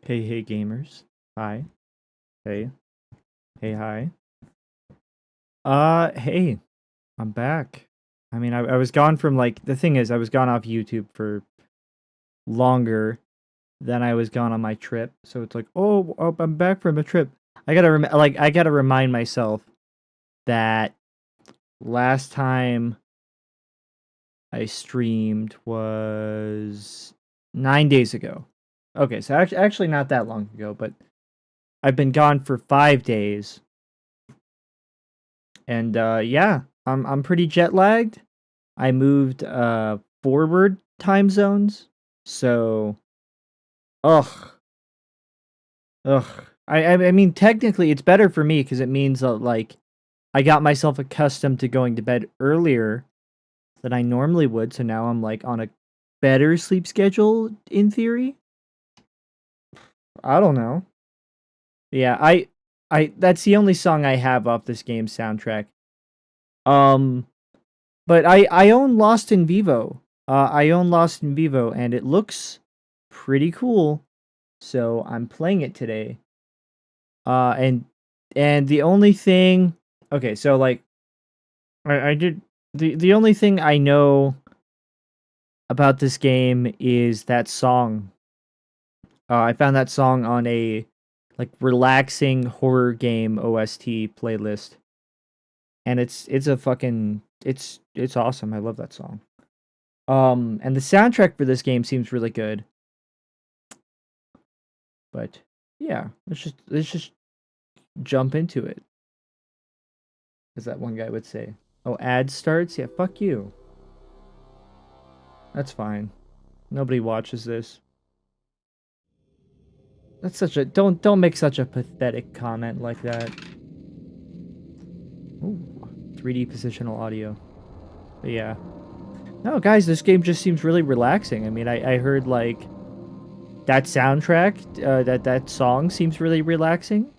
Hey gamers. Hi. Hey. Hey hi. Hey. I'm back. I mean, I was gone from the thing is I was gone off YouTube for longer than I was gone on my trip. So it's like, oh, I'm back from a trip. I got to remind myself that last time I streamed was 9 days ago. Okay, so actually not that long ago, but I've been gone for 5 days. And yeah, I'm pretty jet lagged. I moved forward time zones. So ugh. Ugh. I mean technically it's better for me because it means like I got myself accustomed to going to bed earlier than I normally would, so now I'm like on a better sleep schedule in theory. I don't know. Yeah, I that's the only song I have off this game's soundtrack. Um But I own Lost in Vivo. I own Lost in Vivo, and it looks pretty cool. So I'm playing it today. And the only thing, okay, so like I did the only thing I know about this game is that song. I found that song on a like relaxing horror game OST playlist, and it's a fucking it's awesome. I love that song. And the soundtrack for this game seems really good. But yeah, let's just jump into it, as that one guy would say. Oh, ad starts? Yeah, fuck you. That's fine. Nobody watches this. That's such a don't make such a pathetic comment like that. Ooh, 3D positional audio. But yeah. No, guys, this game just seems really relaxing. I mean, I heard like that soundtrack, that song seems really relaxing.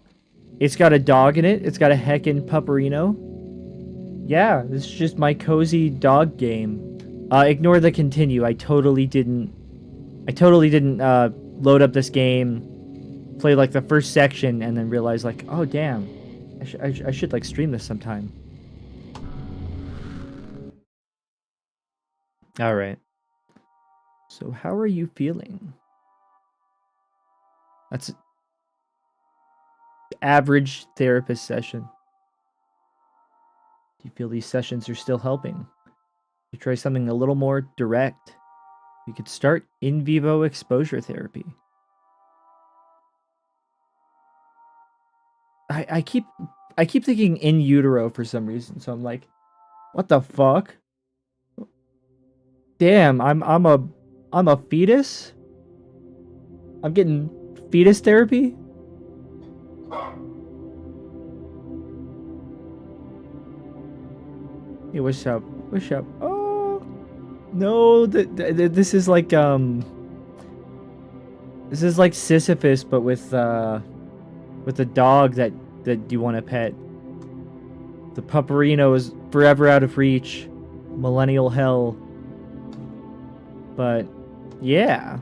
It's got a dog in it. It's got a heckin' pupperino. Yeah, this is just my cozy dog game. Ignore the continue. I totally didn't load up this game, play like the first section, and then realize like, oh damn, I should like stream this sometime. All right. So how are you feeling? That's average therapist session. Do you feel these sessions are still helping? You try something a little more direct. You could start in vivo exposure therapy. I keep thinking in utero for some reason, so I'm like, what the fuck? Damn, I'm a fetus? I'm getting fetus therapy? Hey, what's up? What's up? Oh no, this is like this is like Sisyphus, but with a dog that you want to pet. The pupperino is forever out of reach. Millennial hell. But yeah.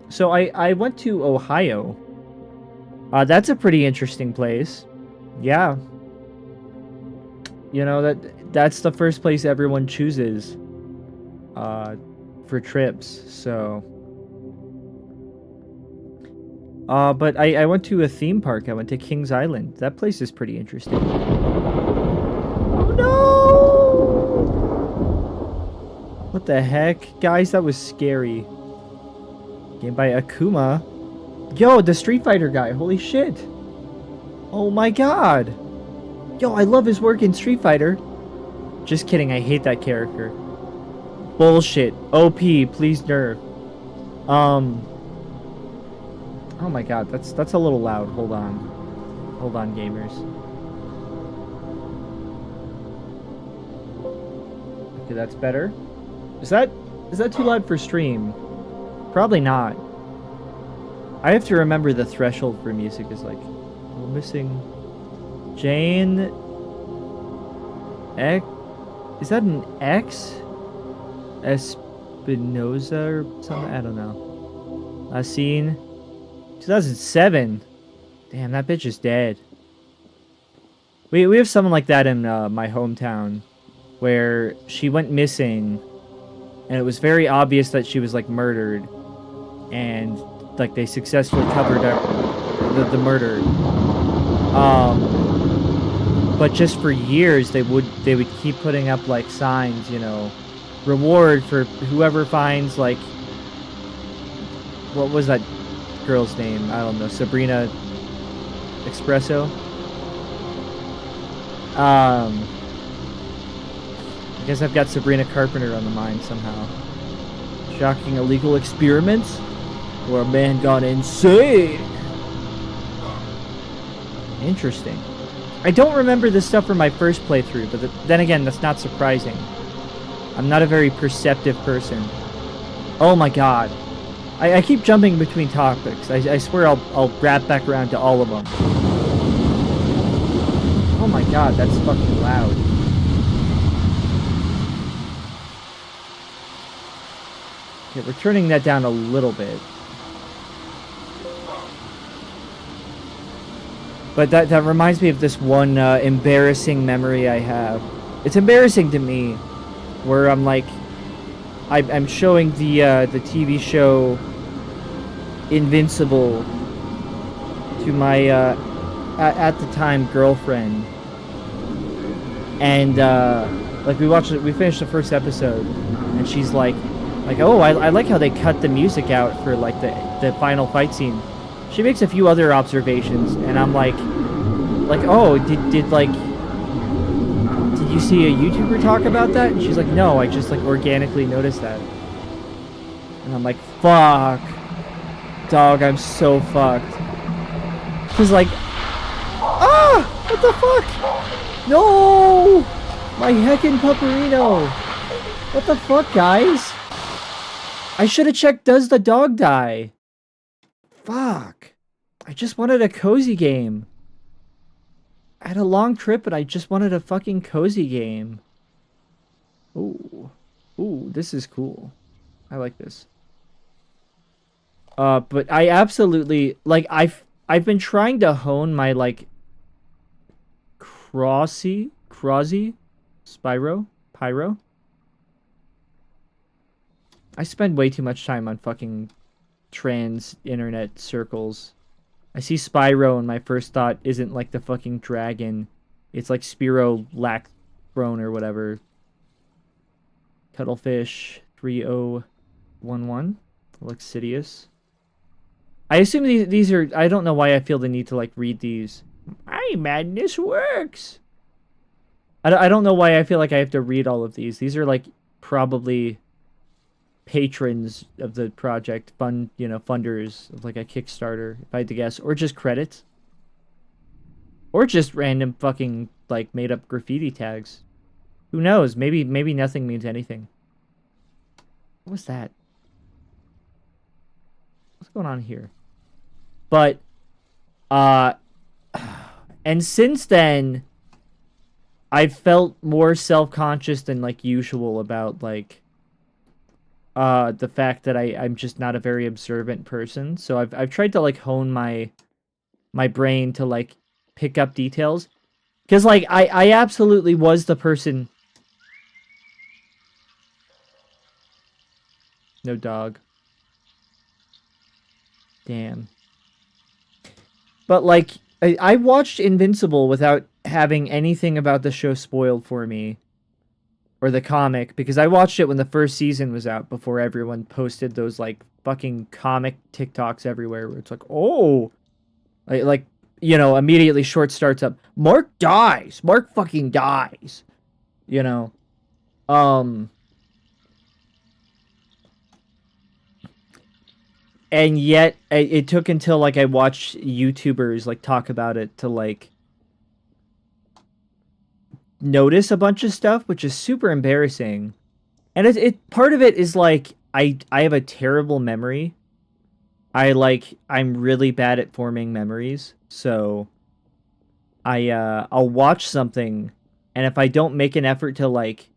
So I went to Ohio. That's a pretty interesting place. Yeah. You know that's the first place everyone chooses for trips. So but I went to a theme park. I went to Kings Island. That place is pretty interesting. Oh no! What the heck? Guys, that was scary. Game by Akuma. Yo, the Street Fighter guy. Holy shit. Oh my god. Yo, I love his work in Street Fighter. Just kidding, I hate that character. Bullshit. OP, please nerf. Oh my god, that's a little loud. Hold on. Hold on, gamers. Okay, that's better. Is that too loud for stream? Probably not. I have to remember the threshold for music is like, we're missing Jane X. Is that an X? Espinoza or something? I don't know. Scene. 2007. Damn, that bitch is dead. We have someone like that in my hometown, where she went missing, and it was very obvious that she was like murdered, and like they successfully covered up the murder. But just for years they would keep putting up like signs, you know, reward for whoever finds like, what was that girl's name? I don't know, Sabrina Espresso. I guess I've got Sabrina Carpenter on the mind somehow. Shocking illegal experiments where a man gone insane. Interesting. I don't remember this stuff from my first playthrough, but then again, that's not surprising. I'm not a very perceptive person. Oh my god. I keep jumping between topics. I swear I'll wrap back around to all of them. Oh my god, that's fucking loud. Okay, we're turning that down a little bit. But that reminds me of this one embarrassing memory I have. It's embarrassing to me, where I'm like, I'm showing the TV show Invincible to my at the time girlfriend, and like we finished the first episode, and she's like, oh, I like how they cut the music out for like the final fight scene. She makes a few other observations, and I'm like, oh, did you see a YouTuber talk about that? And she's like, no, I just like organically noticed that. And I'm like, fuck, dog, I'm so fucked. She's like, what the fuck? No, my heckin' pupperino. What the fuck, guys? I should have checked, does the dog die? Fuck. I just wanted a cozy game. I had a long trip, but I just wanted a fucking cozy game. Ooh. Ooh, this is cool. I like this. But I absolutely, like, I've been trying to hone my, like, Pyro? I spend way too much time on fucking trans internet circles. I see Spyro and my first thought isn't like the fucking dragon. It's like Spiro Lacthrone or whatever. Cuttlefish 3011. Luxidius. I assume these are, I don't know why I feel the need to like read these. My madness works. I don't know why I feel like I have to read all of these. These are like probably patrons of the project, funders of like a Kickstarter, if I had to guess, or just credits, or just random fucking like made up graffiti tags. Who knows? Maybe nothing means anything. What was that? What's going on here? But and since then I've felt more self-conscious than like usual about like the fact that I'm just not a very observant person. So I've tried to like hone my brain to like pick up details. Cause like I absolutely was the person. No dog. Damn. But like I watched Invincible without having anything about the show spoiled for me. Or the comic, because I watched it when the first season was out before everyone posted those like fucking comic TikToks everywhere where it's like, oh, like you know, immediately short starts up, Mark dies, Mark fucking dies, you know. And yet it took until like I watched YouTubers like talk about it to like notice a bunch of stuff, which is super embarrassing. And it part of it is like I have a terrible memory. I'm really bad at forming memories. So I'll watch something, and if I don't make an effort to like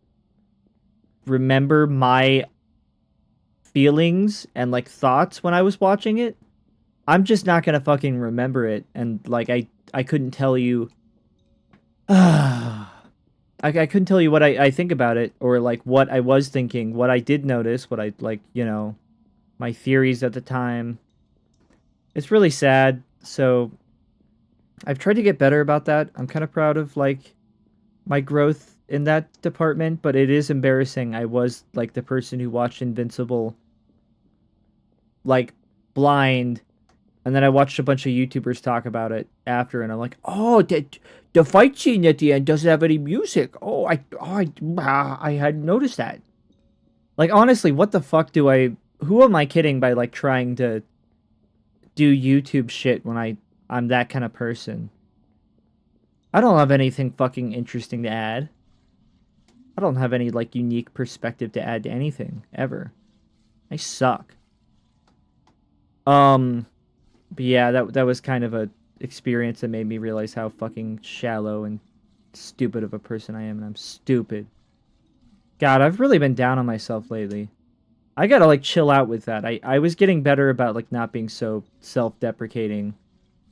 remember my feelings and like thoughts when I was watching it, I'm just not gonna fucking remember it, and like I couldn't tell you. I couldn't tell you what I think about it, or like what I was thinking, what I did notice, what I like, my theories at the time. It's really sad. So I've tried to get better about that. I'm kind of proud of like my growth in that department, but it is embarrassing. I was like the person who watched Invincible like blind, and then I watched a bunch of YouTubers talk about it after, and I'm like, oh, the fight scene at the end doesn't have any music. I hadn't noticed that. Like honestly, what the fuck do I? Who am I kidding by like trying to do YouTube shit when I'm that kind of person? I don't have anything fucking interesting to add. I don't have any like unique perspective to add to anything ever. I suck. But yeah, that was kind of a experience that made me realize how fucking shallow and stupid of a person I am, and I'm stupid. God, I've really been down on myself lately. I gotta like chill out with that. I was getting better about like not being so self-deprecating.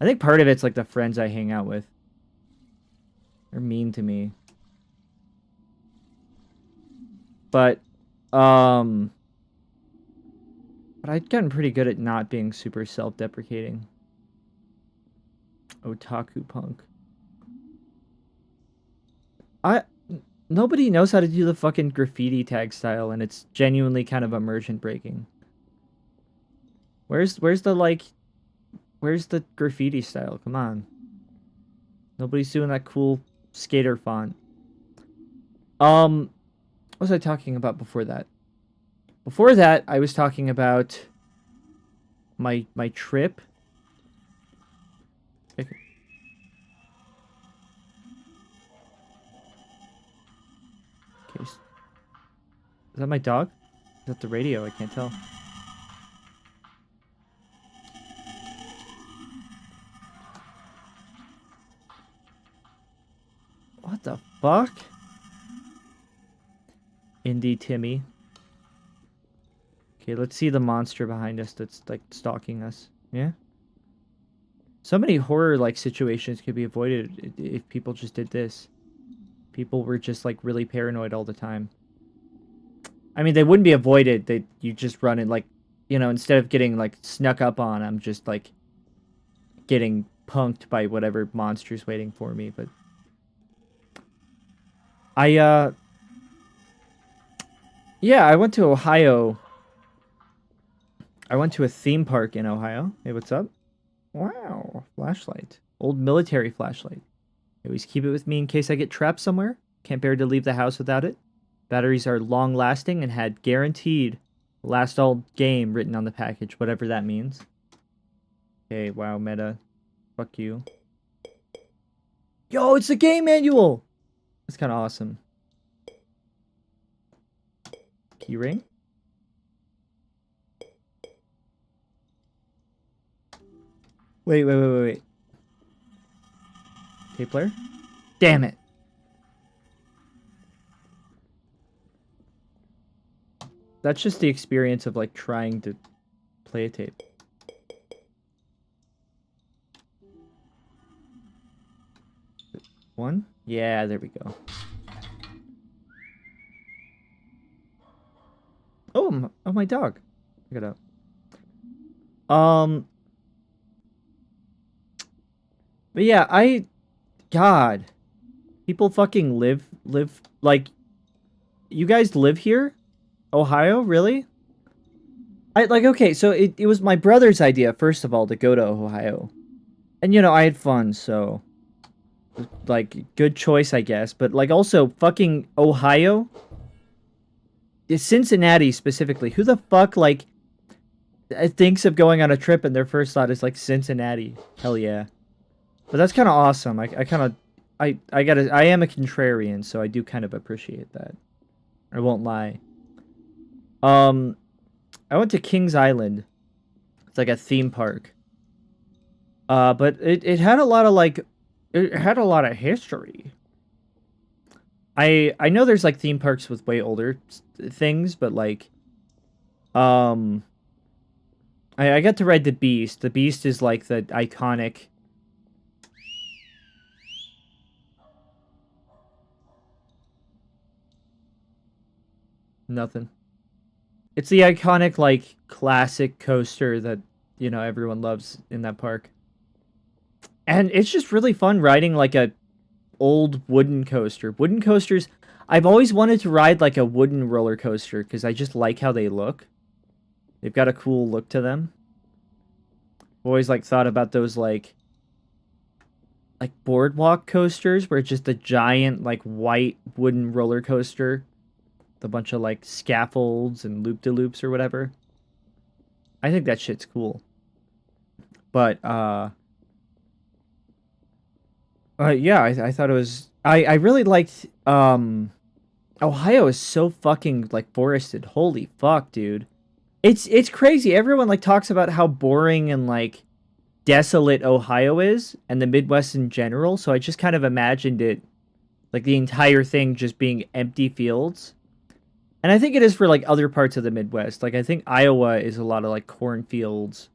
I think part of it's like the friends I hang out with. They're mean to me. But I'd gotten pretty good at not being super self-deprecating. Otaku punk. Nobody knows how to do the fucking graffiti tag style, and it's genuinely kind of immersion breaking. Where's the graffiti style? Come on. Nobody's doing that cool skater font. What was I talking about before that? Before that, I was talking about my trip. Okay. Is that my dog? Is that the radio? I can't tell. What the fuck? Indie Timmy. Okay, let's see the monster behind us that's like stalking us. Yeah? So many horror like situations could be avoided if people just did this. People were just like really paranoid all the time. I mean, they wouldn't be avoided. You just run and like, instead of getting like snuck up on, I'm just like getting punked by whatever monster's waiting for me. But yeah, I went to Ohio. I went to a theme park in Ohio. Hey, what's up? Wow, flashlight. Old military flashlight. I always keep it with me in case I get trapped somewhere. Can't bear to leave the house without it. Batteries are long lasting and had guaranteed last all game written on the package, whatever that means. Okay, wow, meta. Fuck you. Yo, it's the game manual! That's kind of awesome. Keyring? Wait. Tape player? Damn it. That's just the experience of like trying to play a tape. One? Yeah, there we go. Oh, my dog. Check it out. But yeah, God, people fucking live, like, you guys live here? Ohio? Really? Okay, so it was my brother's idea, first of all, to go to Ohio. And, I had fun, so, like, good choice, I guess. But, like, also, fucking Ohio? Cincinnati, specifically. Who the fuck, like, thinks of going on a trip and their first thought is, like, Cincinnati? Hell yeah. But that's kind of awesome. I am a contrarian, so I do kind of appreciate that. I won't lie. I went to Kings Island. It's like a theme park. But it had a lot of like, it had a lot of history. I know there's like theme parks with way older things, but like, I I got to ride the Beast. The Beast is like the iconic. Nothing. It's the iconic, like, classic coaster that, you know, everyone loves in that park. And it's just really fun riding, like, a old wooden coaster. Wooden coasters, I've always wanted to ride, like, a wooden roller coaster, because I just like how they look. They've got a cool look to them. I've always, like, thought about those, like boardwalk coasters, where it's just a giant, like, white wooden roller coaster with a bunch of, like, scaffolds and loop-de-loops or whatever. I think that shit's cool. But, yeah, I thought it was... I really liked, Ohio is so fucking, like, forested. Holy fuck, dude. It's crazy. Everyone, like, talks about how boring and, like, desolate Ohio is, and the Midwest in general, so I just kind of imagined it, like, the entire thing just being empty fields. And I think it is for, like, other parts of the Midwest. Like, I think Iowa is a lot of, like, cornfields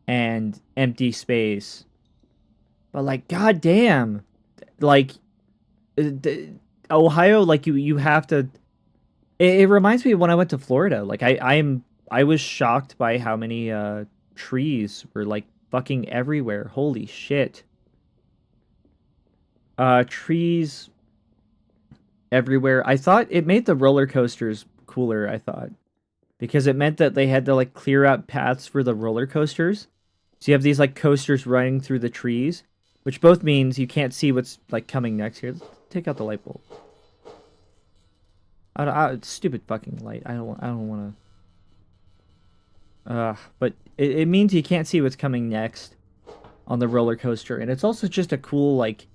and empty space. But, like, goddamn, like, Ohio, like, you have to... It reminds me of when I went to Florida. Like, I was shocked by how many trees were, like, fucking everywhere. Holy shit. Trees everywhere. I thought it made the roller coasters cooler, I thought. Because it meant that they had to, like, clear out paths for the roller coasters. So you have these, like, coasters running through the trees, which both means you can't see what's, like, coming next here. Let's take out the light bulb. Stupid fucking light. I don't want to... but it means you can't see what's coming next on the roller coaster. And it's also just a cool, like,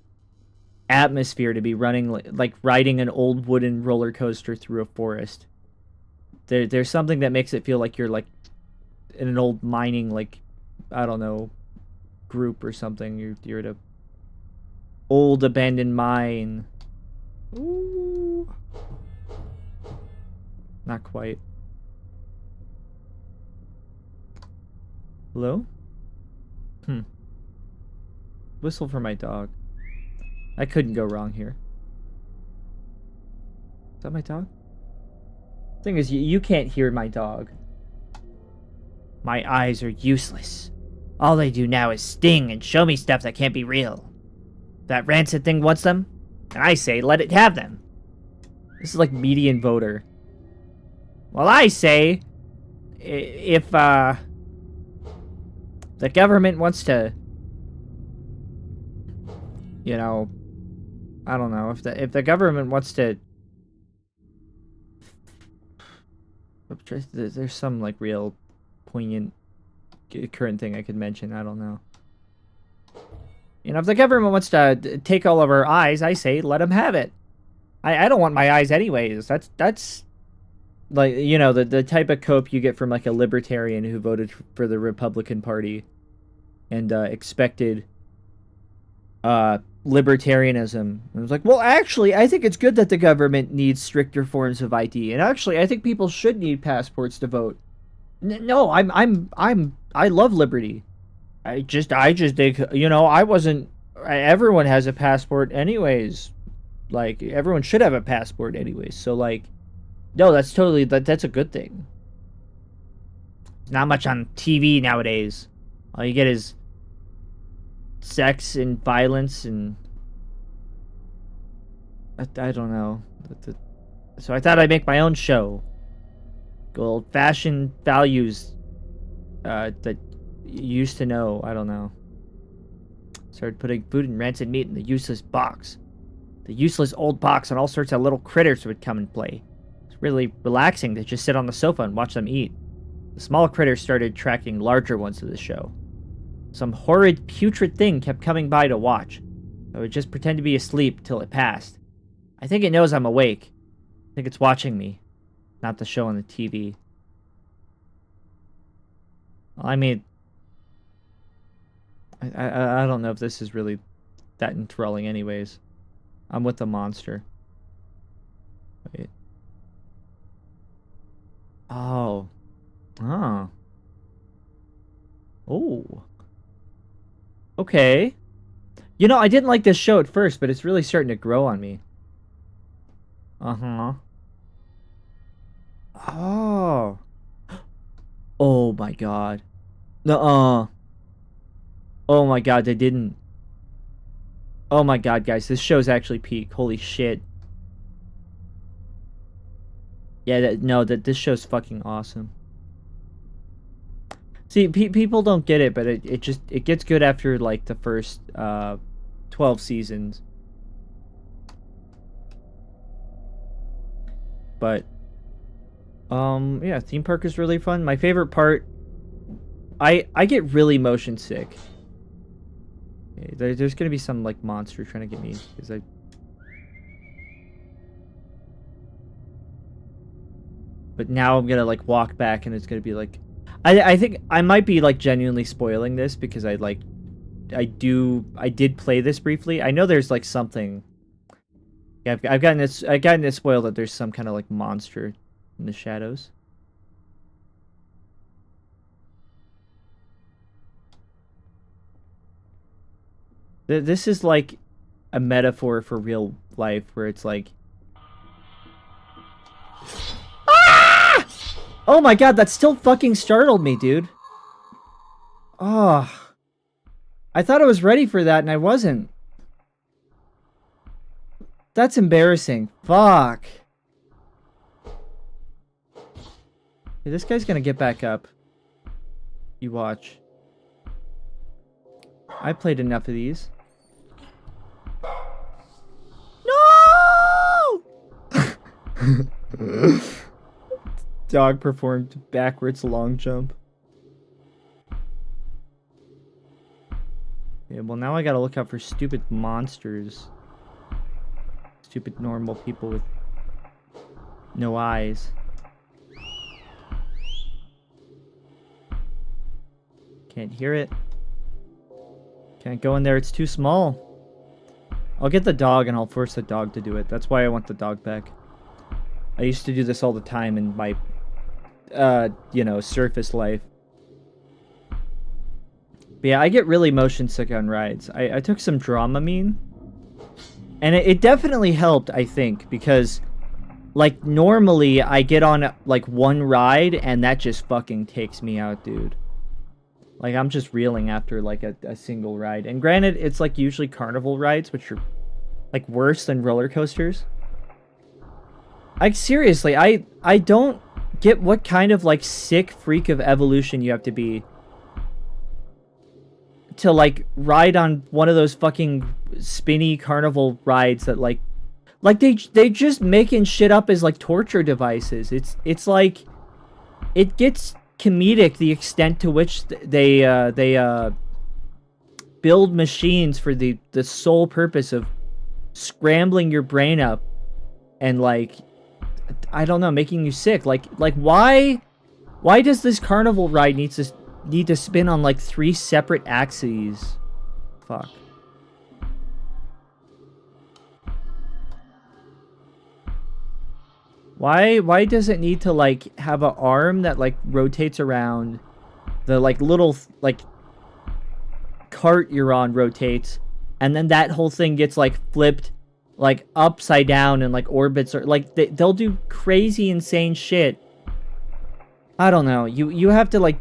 atmosphere to be running, like, riding an old wooden roller coaster through a forest. There's something that makes it feel like you're, like, in an old mining, like, I don't know, group or something. You're at a old abandoned mine. Ooh. Not quite. Hello? Whistle for my dog. I couldn't go wrong here. Is that my dog? Thing is, you can't hear my dog. My eyes are useless. All they do now is sting and show me stuff that can't be real. That rancid thing wants them, and I say let it have them. This is like median voter. Well, I say, if, the government wants to, you know, I don't know, if the government wants to, there's some, like, real poignant current thing I could mention, I don't know. You know, if the government wants to take all of our eyes, I say let them have it. I don't want my eyes anyways. That's like, you know, the type of cope you get from, like, a libertarian who voted for the Republican Party and expected libertarianism. And it was like, well, actually, I think it's good that the government needs stricter forms of ID, and actually, I think people should need passports to vote. No, I love liberty. I just think, you know, everyone has a passport anyways. Like, everyone should have a passport anyways. So, like, no, that's a good thing. Not much on TV nowadays. All you get is sex and violence and... I don't know. So I thought I'd make my own show. Old-fashioned values that you used to know. I don't know. Started putting food and rancid meat in the useless box. The useless old box, and all sorts of little critters would come and play. It's really relaxing to just sit on the sofa and watch them eat. The small critters started attracting larger ones to the show. Some horrid, putrid thing kept coming by to watch. I would just pretend to be asleep till it passed. I think it knows I'm awake. I think it's watching me, not the show on the TV. Well, I mean, I don't know if this is really that enthralling anyways. I'm with the monster. Wait. Oh. Oh. Oh. Okay. You know, I didn't like this show at first, but it's really starting to grow on me. Uh-huh. Oh. Oh my god. Nuh-uh. Oh my god, they didn't. Oh my god, guys, this show's actually peak. Holy shit. Yeah, this show's fucking awesome. See, people don't get it, but it gets good after like the first 12 seasons. But yeah, theme park is really fun. My favorite part, I get really motion sick. Okay, there's gonna be some like monster trying to get me because I. But now I'm gonna like walk back and it's gonna be like, I think I might be like genuinely spoiling this because I did play this briefly. I know there's like something. Yeah, I've gotten it spoiled that there's some kind of like monster in the shadows. This is like a metaphor for real life where it's like, ah! Oh my god, that still fucking startled me, dude. Oh, I thought I was ready for that and I wasn't. That's embarrassing. Fuck. Hey, this guy's gonna get back up. You watch. I played enough of these. No! Dog performed backwards long jump. Yeah, well now I gotta look out for stupid monsters. Stupid normal people with no eyes. Can't hear it. Can't go in there, it's too small. I'll get the dog and I'll force the dog to do it. That's why I want the dog back. I used to do this all the time in my, you know, surface life. But yeah, I get really motion sick on rides. I took some Dramamine. And it definitely helped, I think, because, like, normally I get on, like, one ride and that just fucking takes me out, dude. Like, I'm just reeling after, like, a single ride. And granted, it's, like, usually carnival rides, which are, like, worse than roller coasters. Like, seriously, I don't get what kind of, like, sick freak of evolution you have to be to, like, ride on one of those fucking spinny carnival rides that, like they just making shit up as, like, torture devices. It's like, it gets comedic the extent to which they build machines for the sole purpose of scrambling your brain up and, like, I don't know, making you sick. Like why does this carnival ride need to spin on, like, 3 separate axes? Fuck. Why does it need to, like, have an arm that, like, rotates around the, like, little, like, cart you're on rotates, and then that whole thing gets, like, flipped, like, upside down and, like, orbits, or, like, they'll do crazy insane shit. I don't know. You have to, like,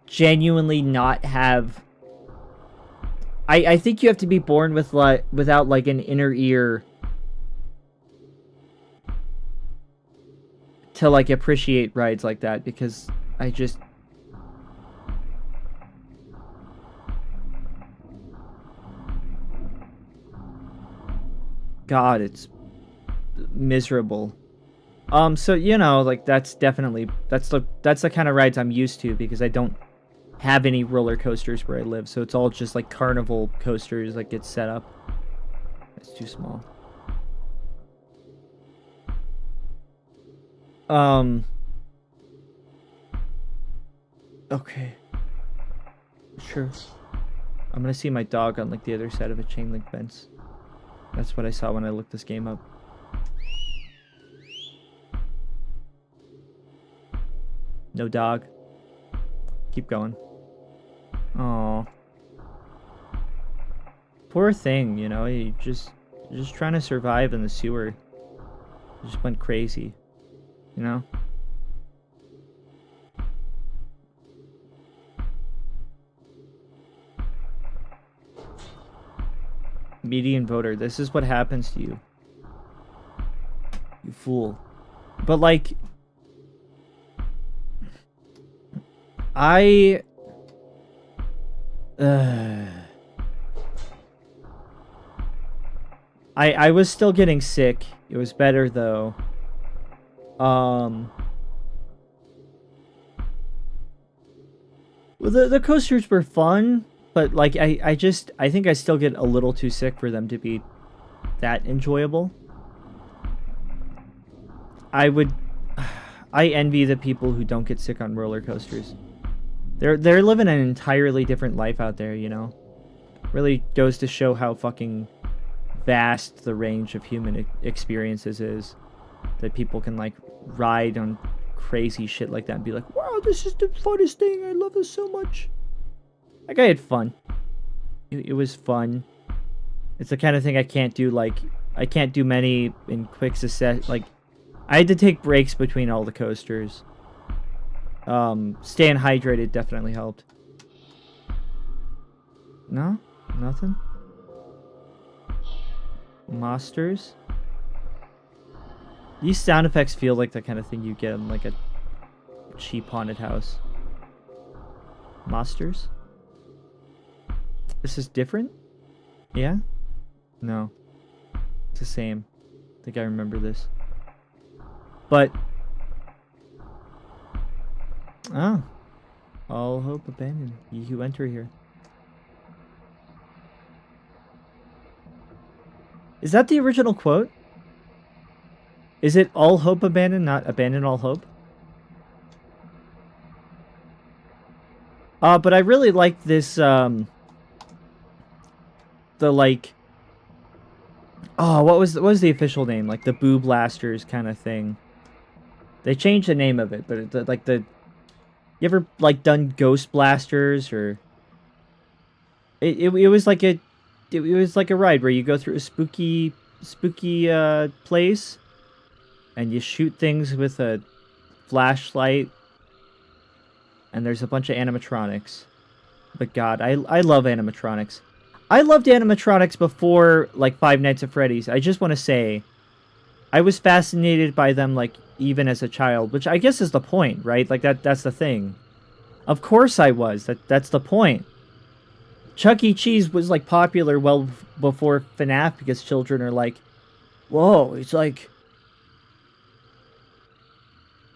genuinely not have... I think you have to be born with, like, without, like, an inner ear to, like, appreciate rides like that, because I just... God, it's miserable. So, you know, like, that's definitely, that's the kind of rides I'm used to, because I don't have any roller coasters where I live, so it's all just, like, carnival coasters that get set up. It's too small. Okay. Sure. I'm gonna see my dog on, like, the other side of a chain link fence. That's what I saw when I looked this game up. No dog. Keep going. Oh, poor thing, you know, just trying to survive in the sewer. Just went crazy, you know? Median voter, this is what happens to you. You fool. But, like, I was still getting sick. It was better, though. Well, the coasters were fun, but, like, I think I still get a little too sick for them to be that enjoyable. I envy the people who don't get sick on roller coasters. They're living an entirely different life out there, you know? Really goes to show how fucking vast the range of human experiences is. That people can, like, ride on crazy shit like that and be like, wow, this is the funnest thing. I love this so much. Like, I had fun. It was fun. It's the kind of thing I can't do, like, I can't do many in quick succession. Like, I had to take breaks between all the coasters. Staying hydrated definitely helped. No? Nothing? Monsters? These sound effects feel like the kind of thing you get in, like, a cheap haunted house. Monsters? This is different? Yeah? No. It's the same. I think I remember this. But... oh. All hope abandoned. Ye who enter here. Is that the original quote? Is it all hope abandoned, not abandon all hope? But I really like this, the, like... oh, what was the official name? Like, the Boo Blasters kind of thing. They changed the name of it, but, like, the... you ever, like, done Ghost Blasters, or... It was like a... it was like a ride where you go through a spooky place, and you shoot things with a flashlight, and there's a bunch of animatronics. But God, I love animatronics. I loved animatronics before, like, Five Nights at Freddy's. I just want to say, I was fascinated by them, like, even as a child, which I guess is the point, right? Like, that's the thing. Of course I was. That's the point. Chuck E. Cheese was, like, popular well before FNAF because children are like, whoa, it's like...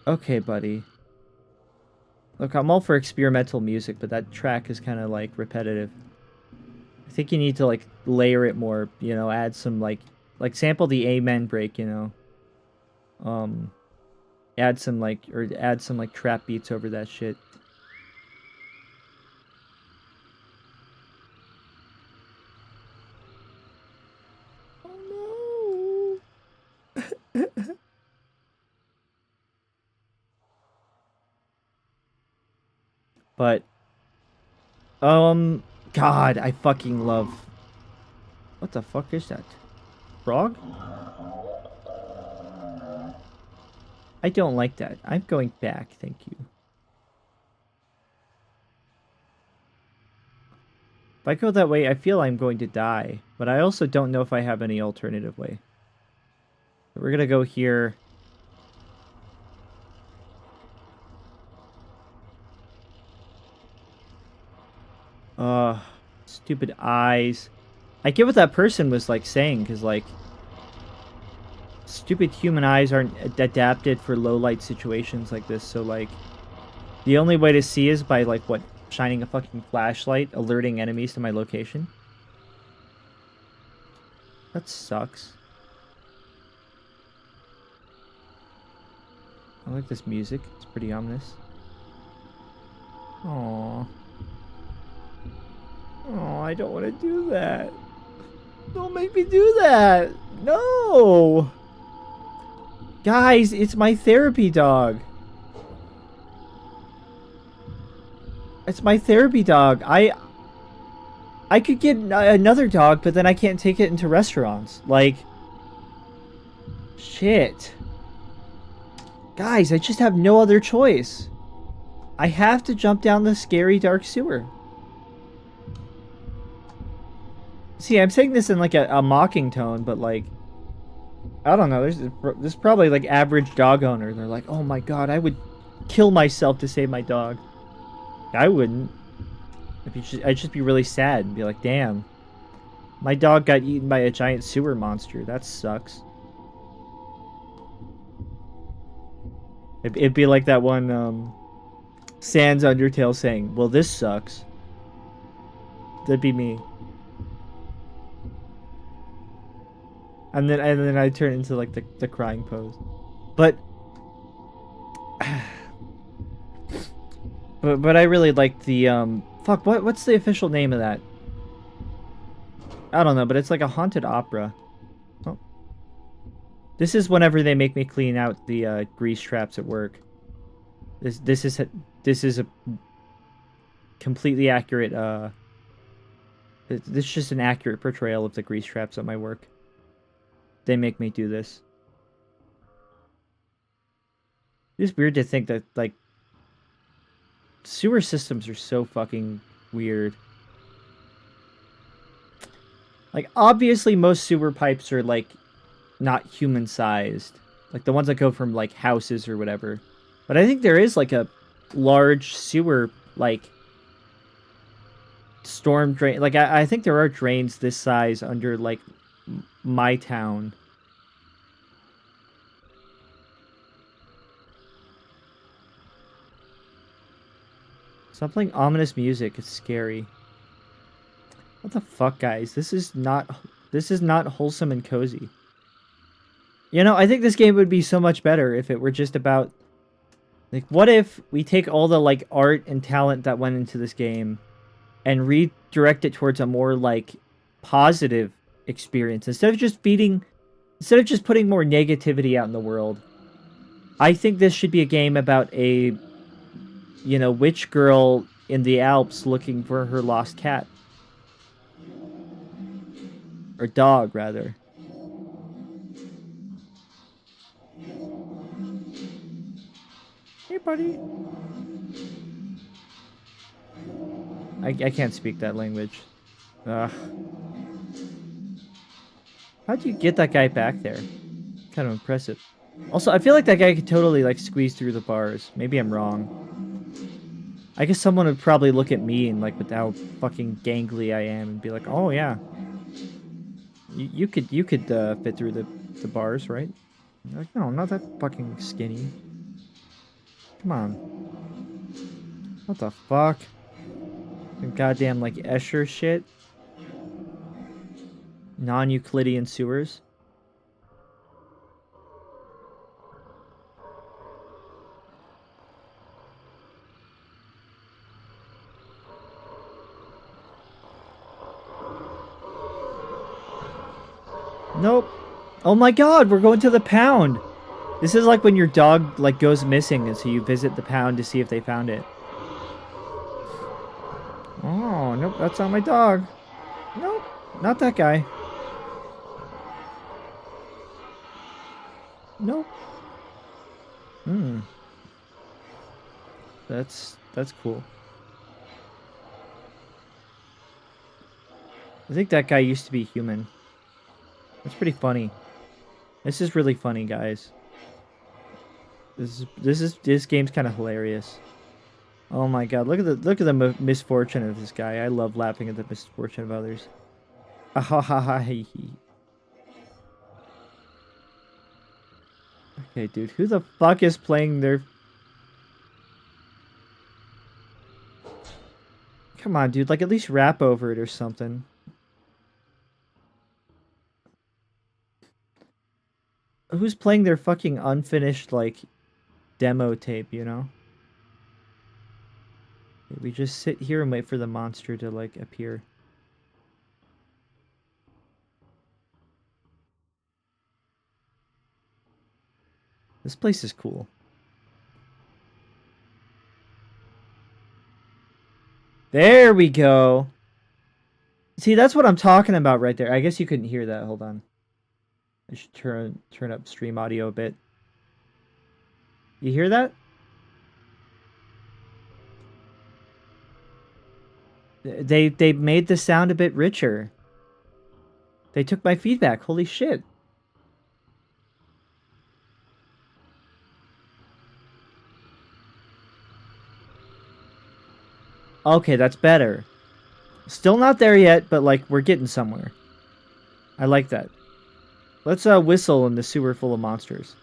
okay, buddy. Look, I'm all for experimental music, but that track is kind of, like, repetitive. I think you need to, like, layer it more, you know, add some, like sample the Amen break, you know. Add some, like, trap beats over that shit. Oh, no. But, God, I fucking love... what the fuck is that? Frog? I don't like that. I'm going back, thank you. If I go that way, I feel I'm going to die. But I also don't know if I have any alternative way. We're gonna go here. Stupid eyes. I get what that person was, like, saying, because, like, stupid human eyes aren't adapted for low-light situations like this, so, like, the only way to see is by, like, what, shining a fucking flashlight, alerting enemies to my location? That sucks. I like this music. It's pretty ominous. Aww. Oh, I don't want to do that. Don't make me do that. No. Guys, it's my therapy dog. It's my therapy dog. I could get another dog, but then I can't take it into restaurants. Like, shit. Guys, I just have no other choice. I have to jump down the scary dark sewer. See, I'm saying this in like a mocking tone, but like, I don't know. There's probably like average dog owner. They're like, oh my god, I would kill myself to save my dog. I wouldn't. I'd just be really sad and be like, damn, my dog got eaten by a giant sewer monster. That sucks. It'd be like that one Sans Undertale saying, well, this sucks. That'd be me. And then I turn into like the crying pose. But but I really like the fuck, what's the official name of that? I don't know, but it's like a haunted opera. Oh. This is whenever they make me clean out the grease traps at work. This is a completely accurate this is just an accurate portrayal of the grease traps at my work. They make me do this. It's weird to think that, like, sewer systems are so fucking weird. Like, obviously most sewer pipes are, like, not human-sized. Like, the ones that go from, like, houses or whatever. But I think there is, like, a large sewer, like, storm drain. Like, I think there are drains this size under, like, my town. Stop playing ominous music. It's scary. What the fuck, guys? This is not wholesome and cozy. You know, I think this game would be so much better if it were just about, like, what if we take all the, like, art and talent that went into this game and redirect it towards a more, like, positive experience instead of just putting more negativity out in the world. I think this should be a game about a, you know, witch girl in the Alps looking for her lost cat. Or dog, rather. Hey, buddy. I can't speak that language. Ugh. How'd you get that guy back there? Kind of impressive. Also, I feel like that guy could totally, like, squeeze through the bars. Maybe I'm wrong. I guess someone would probably look at me and, like, with how fucking gangly I am and be like, oh, yeah. You could fit through the bars, right? You're like, no, I'm not that fucking skinny. Come on. What the fuck? Some goddamn, like, Escher shit. Non-Euclidean sewers. Nope. Oh my god, we're going to the pound. This is like when your dog, like, goes missing, and so you visit the pound to see if they found it. Oh, nope, that's not my dog. Nope, not that guy. Nope. Hmm. That's cool. I think that guy used to be human. That's pretty funny. This is really funny, guys. This game's kind of hilarious. Oh my god, look at the misfortune of this guy. I love laughing at the misfortune of others. Ah ha ha ha he. Okay, dude, who the fuck is playing their... Come on, dude, like, at least rap over it or something. Who's playing their fucking unfinished, like, demo tape, you know? We just sit here and wait for the monster to, like, appear. This place is cool. There we go. See, that's what I'm talking about right there. I guess you couldn't hear that. Hold on. I should turn up stream audio a bit. You hear that? They made the sound a bit richer. They took my feedback. Holy shit. Okay, that's better. Still not there yet, but like we're getting somewhere. I like that. Let's whistle in the sewer full of monsters.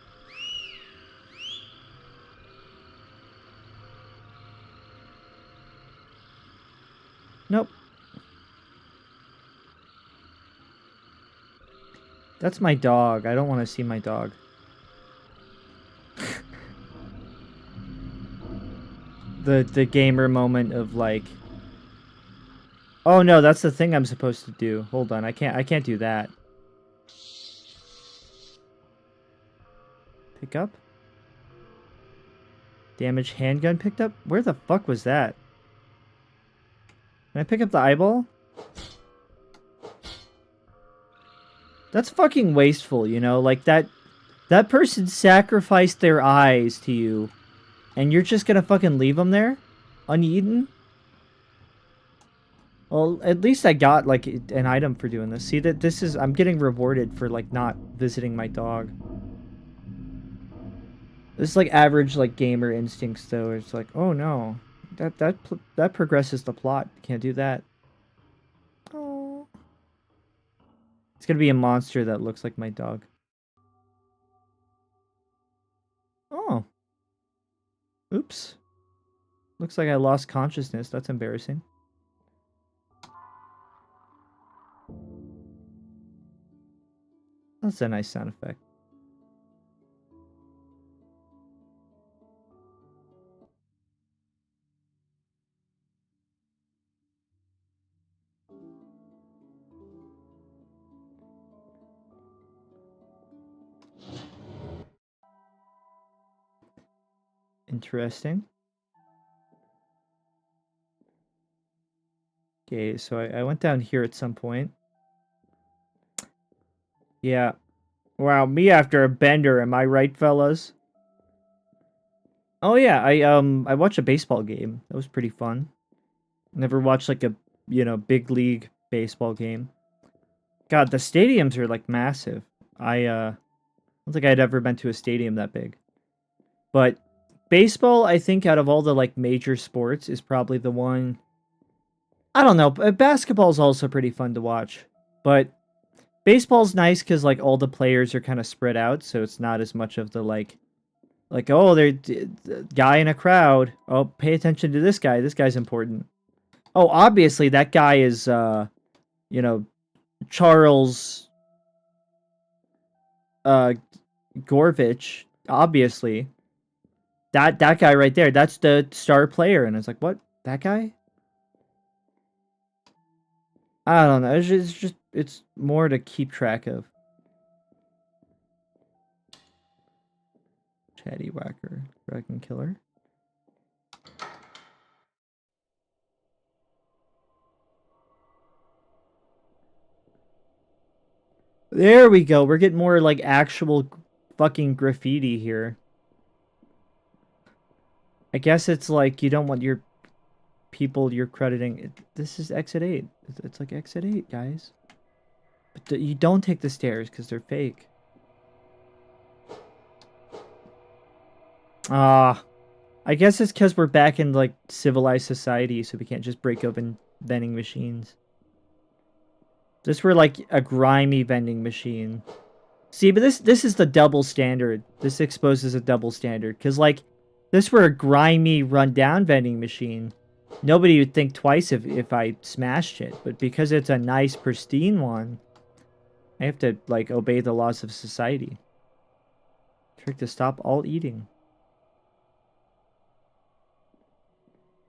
Nope. That's my dog. I don't want to see my dog. the gamer moment of like, oh no, that's the thing I'm supposed to do. Hold on, I can't do that. Pick up? Damaged handgun picked up? Where the fuck was that? Can I pick up the eyeball? That's fucking wasteful, you know? Like that person sacrificed their eyes to you, and you're just gonna fucking leave them there? Uneaten? Well, at least I got, like, an item for doing this. See, that this is... I'm getting rewarded for, like, not visiting my dog. This is, like, average, like, gamer instincts, though. It's like, oh, no. That progresses the plot. Can't do that. Oh. It's gonna be a monster that looks like my dog. Oh. Oops. Looks like I lost consciousness. That's embarrassing. That's a nice sound effect. Interesting. Okay, so I went down here at some point. Yeah. Wow, me after a bender, am I right, fellas? Oh yeah, I watched a baseball game. That was pretty fun. Never watched like a, you know, big league baseball game. God, the stadiums are like massive. I don't think I'd ever been to a stadium that big. But baseball, I think out of all the like major sports is probably the one. I don't know, basketball's also pretty fun to watch. But baseball's nice cuz like all the players are kind of spread out, so it's not as much of the like oh, there's guy in a crowd. Oh, pay attention to this guy. This guy's important. Oh, obviously that guy is, you know, Charles Gorvich. Obviously, that guy right there. That's the star player, and it's like, what? That guy? I don't know. It's more to keep track of. Chatty Whacker, Dragon Killer. There we go. We're getting more like actual fucking graffiti here. I guess it's like you don't want your people you're crediting. This is exit 8. It's like exit 8, guys. But you don't take the stairs because they're fake. Ah. I guess it's because we're back in like civilized society, so we can't just break open vending machines. This were like a grimy vending machine. See, but this is the double standard. This exposes a double standard. Because, like, this were a grimy, run-down vending machine. Nobody would think twice if I smashed it. But because it's a nice, pristine one, I have to, like, obey the laws of society. Trick to stop all eating.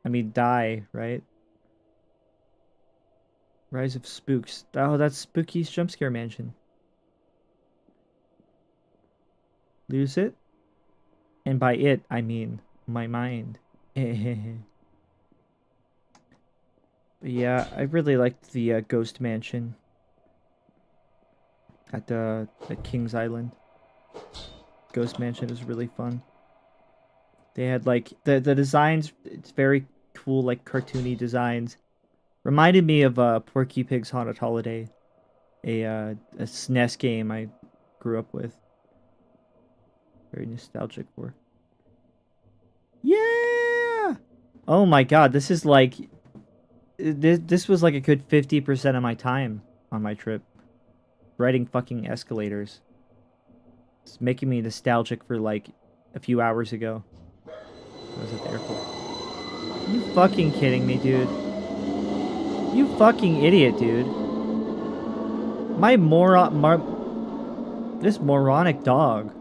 I mean, die, right? Rise of Spooks. Oh, that's Spooky's Jump Scare Mansion. Lose it? And by it, I mean my mind. But yeah, I really liked the Ghost Mansion at Kings Island. Ghost Mansion is really fun. They had like the designs. It's very cool, like cartoony designs. Reminded me of Porky Pig's Haunted Holiday, a SNES game I grew up with. Very nostalgic for. Yeah. Oh my god, this is like this was like a good 50% of my time on my trip. Riding fucking escalators. It's making me nostalgic for like a few hours ago. I was at the airport. You fucking kidding me, dude? You fucking idiot, dude. This moronic dog.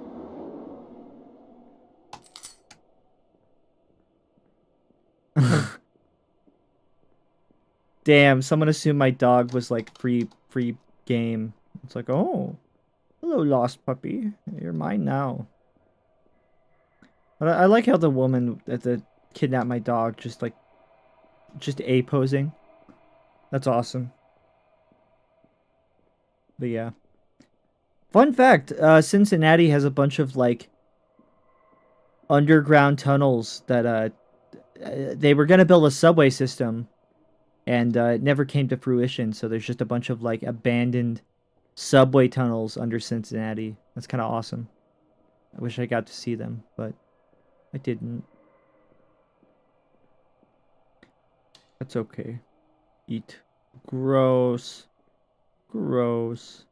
Damn, someone assumed my dog was like free game. It's like, oh, hello, lost puppy. You're mine now. But I like how the woman that kidnapped my dog just A posing. That's awesome. But yeah. Fun fact, Cincinnati has a bunch of like underground tunnels that they were gonna build a subway system and it never came to fruition, so there's just a bunch of like abandoned subway tunnels under Cincinnati. That's kind of awesome. I wish I got to see them, but I didn't. That's okay. Eat. Gross. Gross.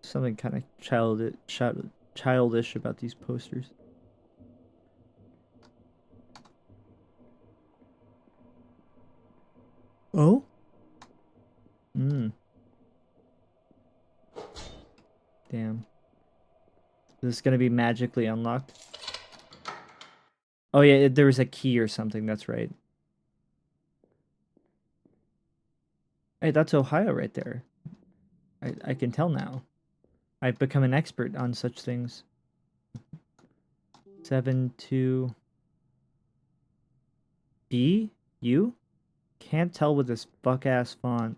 Something kind of childish about these posters. Oh? Damn. Is this gonna be magically unlocked? Oh yeah, there was a key or something, that's right. Hey, that's Ohio right there. I can tell now. I've become an expert on such things. 7-2 B? U? Can't tell with this fuck-ass font.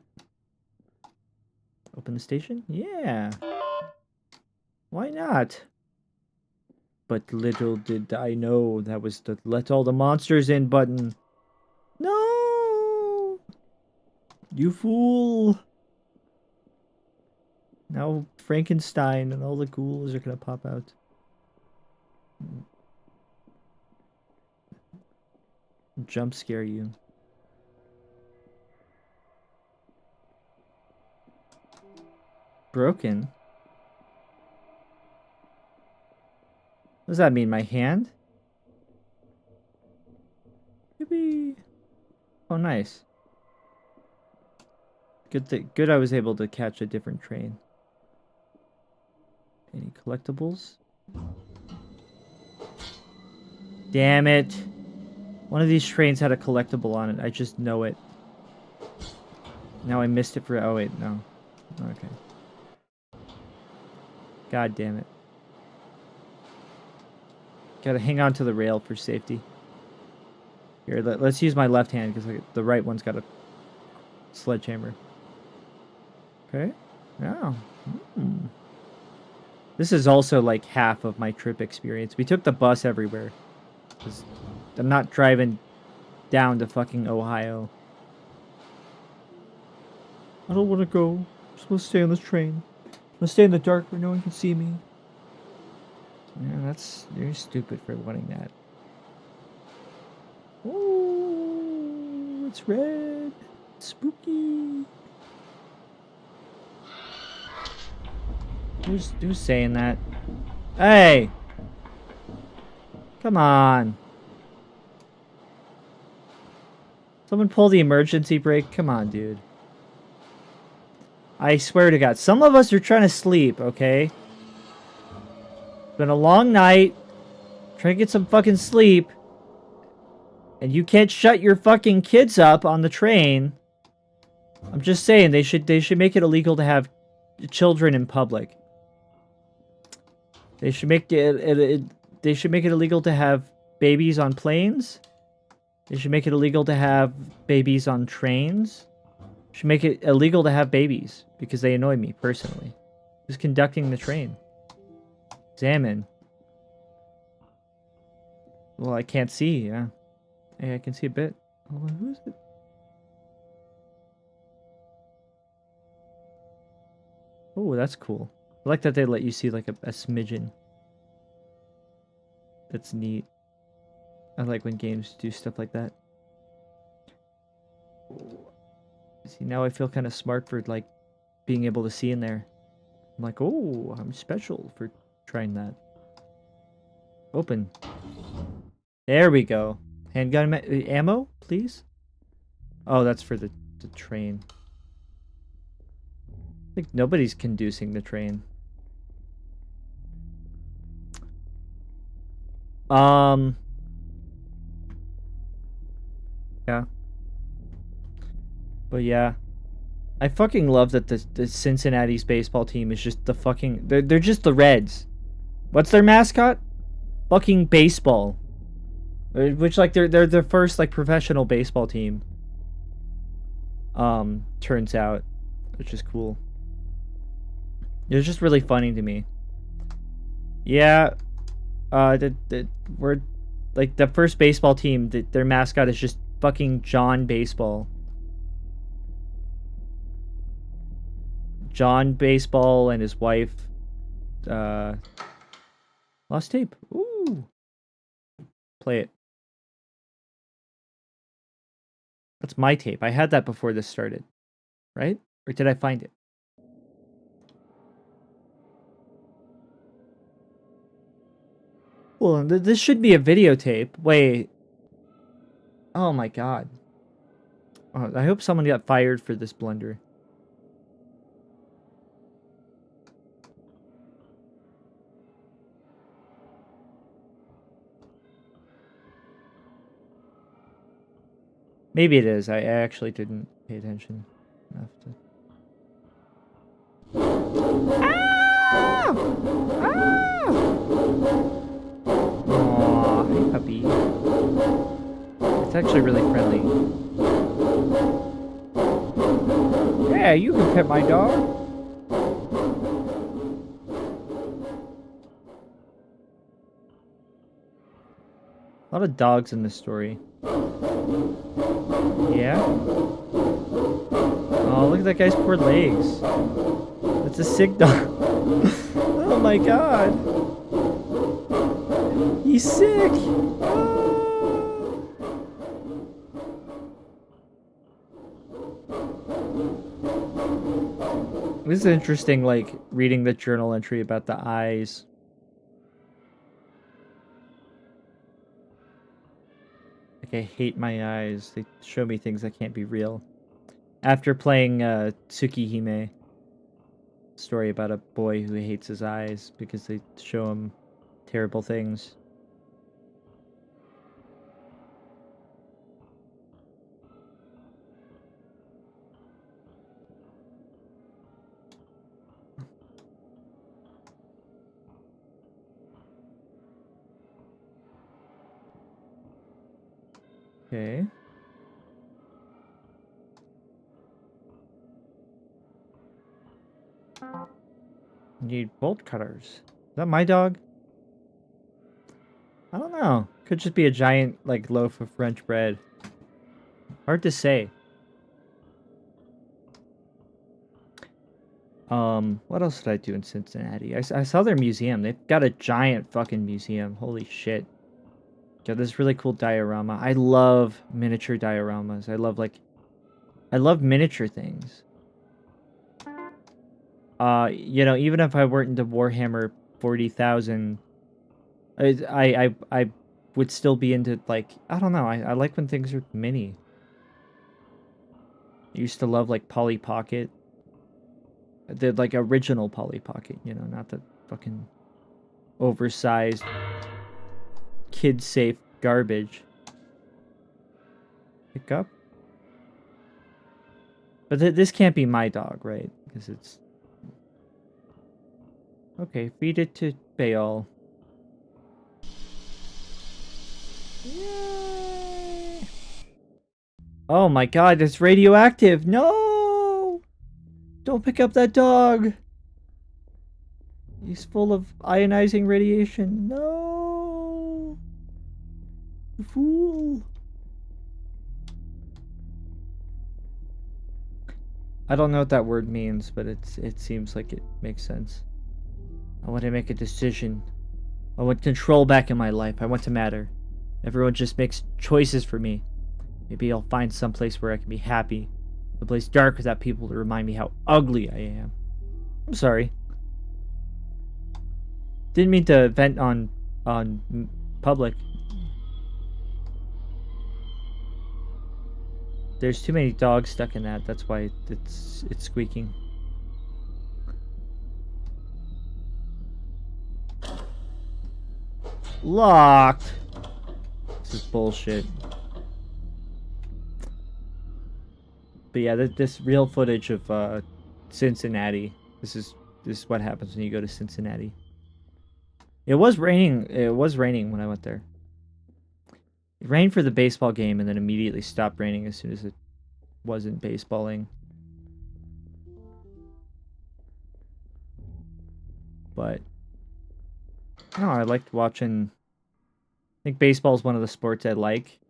Open the station? Yeah. Why not? But little did I know that was the let all the monsters in button. No! You fool! Now Frankenstein and all the ghouls are gonna pop out. Jump scare you. Broken? What does that mean? My hand? Yippee! Oh, nice. Good I was able to catch a different train. Any collectibles? Damn it. One of these trains had a collectible on it. I just know it. Now I missed it for... Oh, wait, no. Okay. God damn it. Gotta hang on to the rail for safety. Here, let's use my left hand because the right one's got a sledgehammer. Okay. Yeah. This is also like half of my trip experience. We took the bus everywhere. I'm not driving down to fucking Ohio. I don't want to go. I'm supposed to stay on this train. I'm gonna stay in the dark where no one can see me. Yeah, you're stupid for wanting that. Oh, it's red. Spooky. Who's saying that? Hey! Come on. Someone pull the emergency brake. Come on, dude. I swear to God. Some of us are trying to sleep, okay? It's been a long night. Trying to get some fucking sleep. And you can't shut your fucking kids up on the train. I'm just saying, they should make it illegal to have children in public. They should make it illegal to have babies on planes. They should make it illegal to have babies on trains. Should make it illegal to have babies because they annoy me personally. Who's conducting the train? Examine. Well, I can't see. Yeah, hey, I can see a bit. Oh, who is it? Oh, that's cool. I like that they let you see like a smidgen. That's neat. I like when games do stuff like that. See, now I feel kind of smart for like being able to see in there. I'm like, oh, I'm special for trying that. Open. There we go. Handgun ammo, please? Oh, that's for the train. I think nobody's conducing the train. Yeah. But yeah. I fucking love that the Cincinnati's baseball team is just the fucking... They're just the Reds. What's their mascot? Fucking baseball. Which, like, they're the first, like, professional baseball team. Turns out. Which is cool. It's just really funny to me. Yeah. We're... Like, the first baseball team, their mascot is just fucking John Baseball. John Baseball and his wife, lost tape. Ooh. Play it. That's my tape. I had that before this started. Right? Or did I find it? Well, this should be a videotape. Wait. Oh my god. Oh, I hope someone got fired for this blunder. Maybe it is. I actually didn't pay attention enough to... Ah! Ah! Aww, hey puppy. It's actually really friendly. Yeah, you can pet my dog. A lot of dogs in this story. Yeah? Oh, look at that guy's poor legs. That's a sick dog. Oh my god. He's sick. This is interesting, like, reading the journal entry about the eyes. Like, I hate my eyes. They show me things that can't be real. After playing Tsukihime, story about a boy who hates his eyes because they show him terrible things. Okay. Need bolt cutters. Is that my dog? I don't know. Could just be a giant, like, loaf of French bread. Hard to say. What else did I do in Cincinnati? I saw their museum. They've got a giant fucking museum. Holy shit. Got this really cool diorama. I love miniature dioramas. I love miniature things. You know, even if I weren't into Warhammer 40,000, I would still be into, like, I don't know. I like when things are mini. I used to love, like, Polly Pocket. The, like, original Polly Pocket, you know, not the fucking oversized, kid-safe garbage. Pick up? But this can't be my dog, right? Because it's... Okay, feed it to Baal. Yay! Oh my god, it's radioactive! No! Don't pick up that dog! He's full of ionizing radiation. No! You fool! I don't know what that word means, but it seems like it makes sense. I want to make a decision. I want control back in my life. I want to matter. Everyone just makes choices for me. Maybe I'll find some place where I can be happy. A place dark without people to remind me how ugly I am. I'm sorry. Didn't mean to vent on public. There's too many dogs stuck in that. That's why it's squeaking. Locked. This is bullshit. But yeah, this real footage of Cincinnati. This is what happens when you go to Cincinnati. It was raining. It was raining when I went there. It rained for the baseball game and then immediately stopped raining as soon as it wasn't baseballing. But no, I liked watching. I think baseball is one of the sports I like.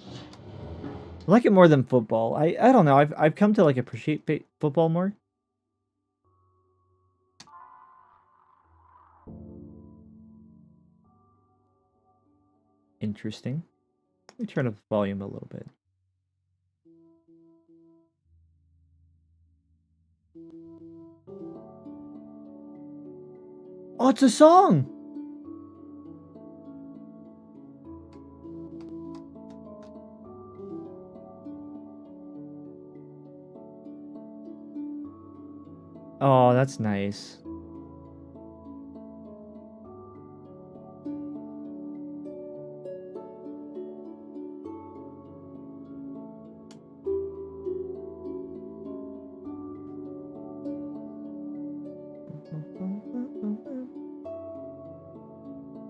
I like it more than football. I don't know. I've come to like appreciate football more. Interesting. Let me turn up the volume a little bit. Oh, it's a song! Oh, that's nice.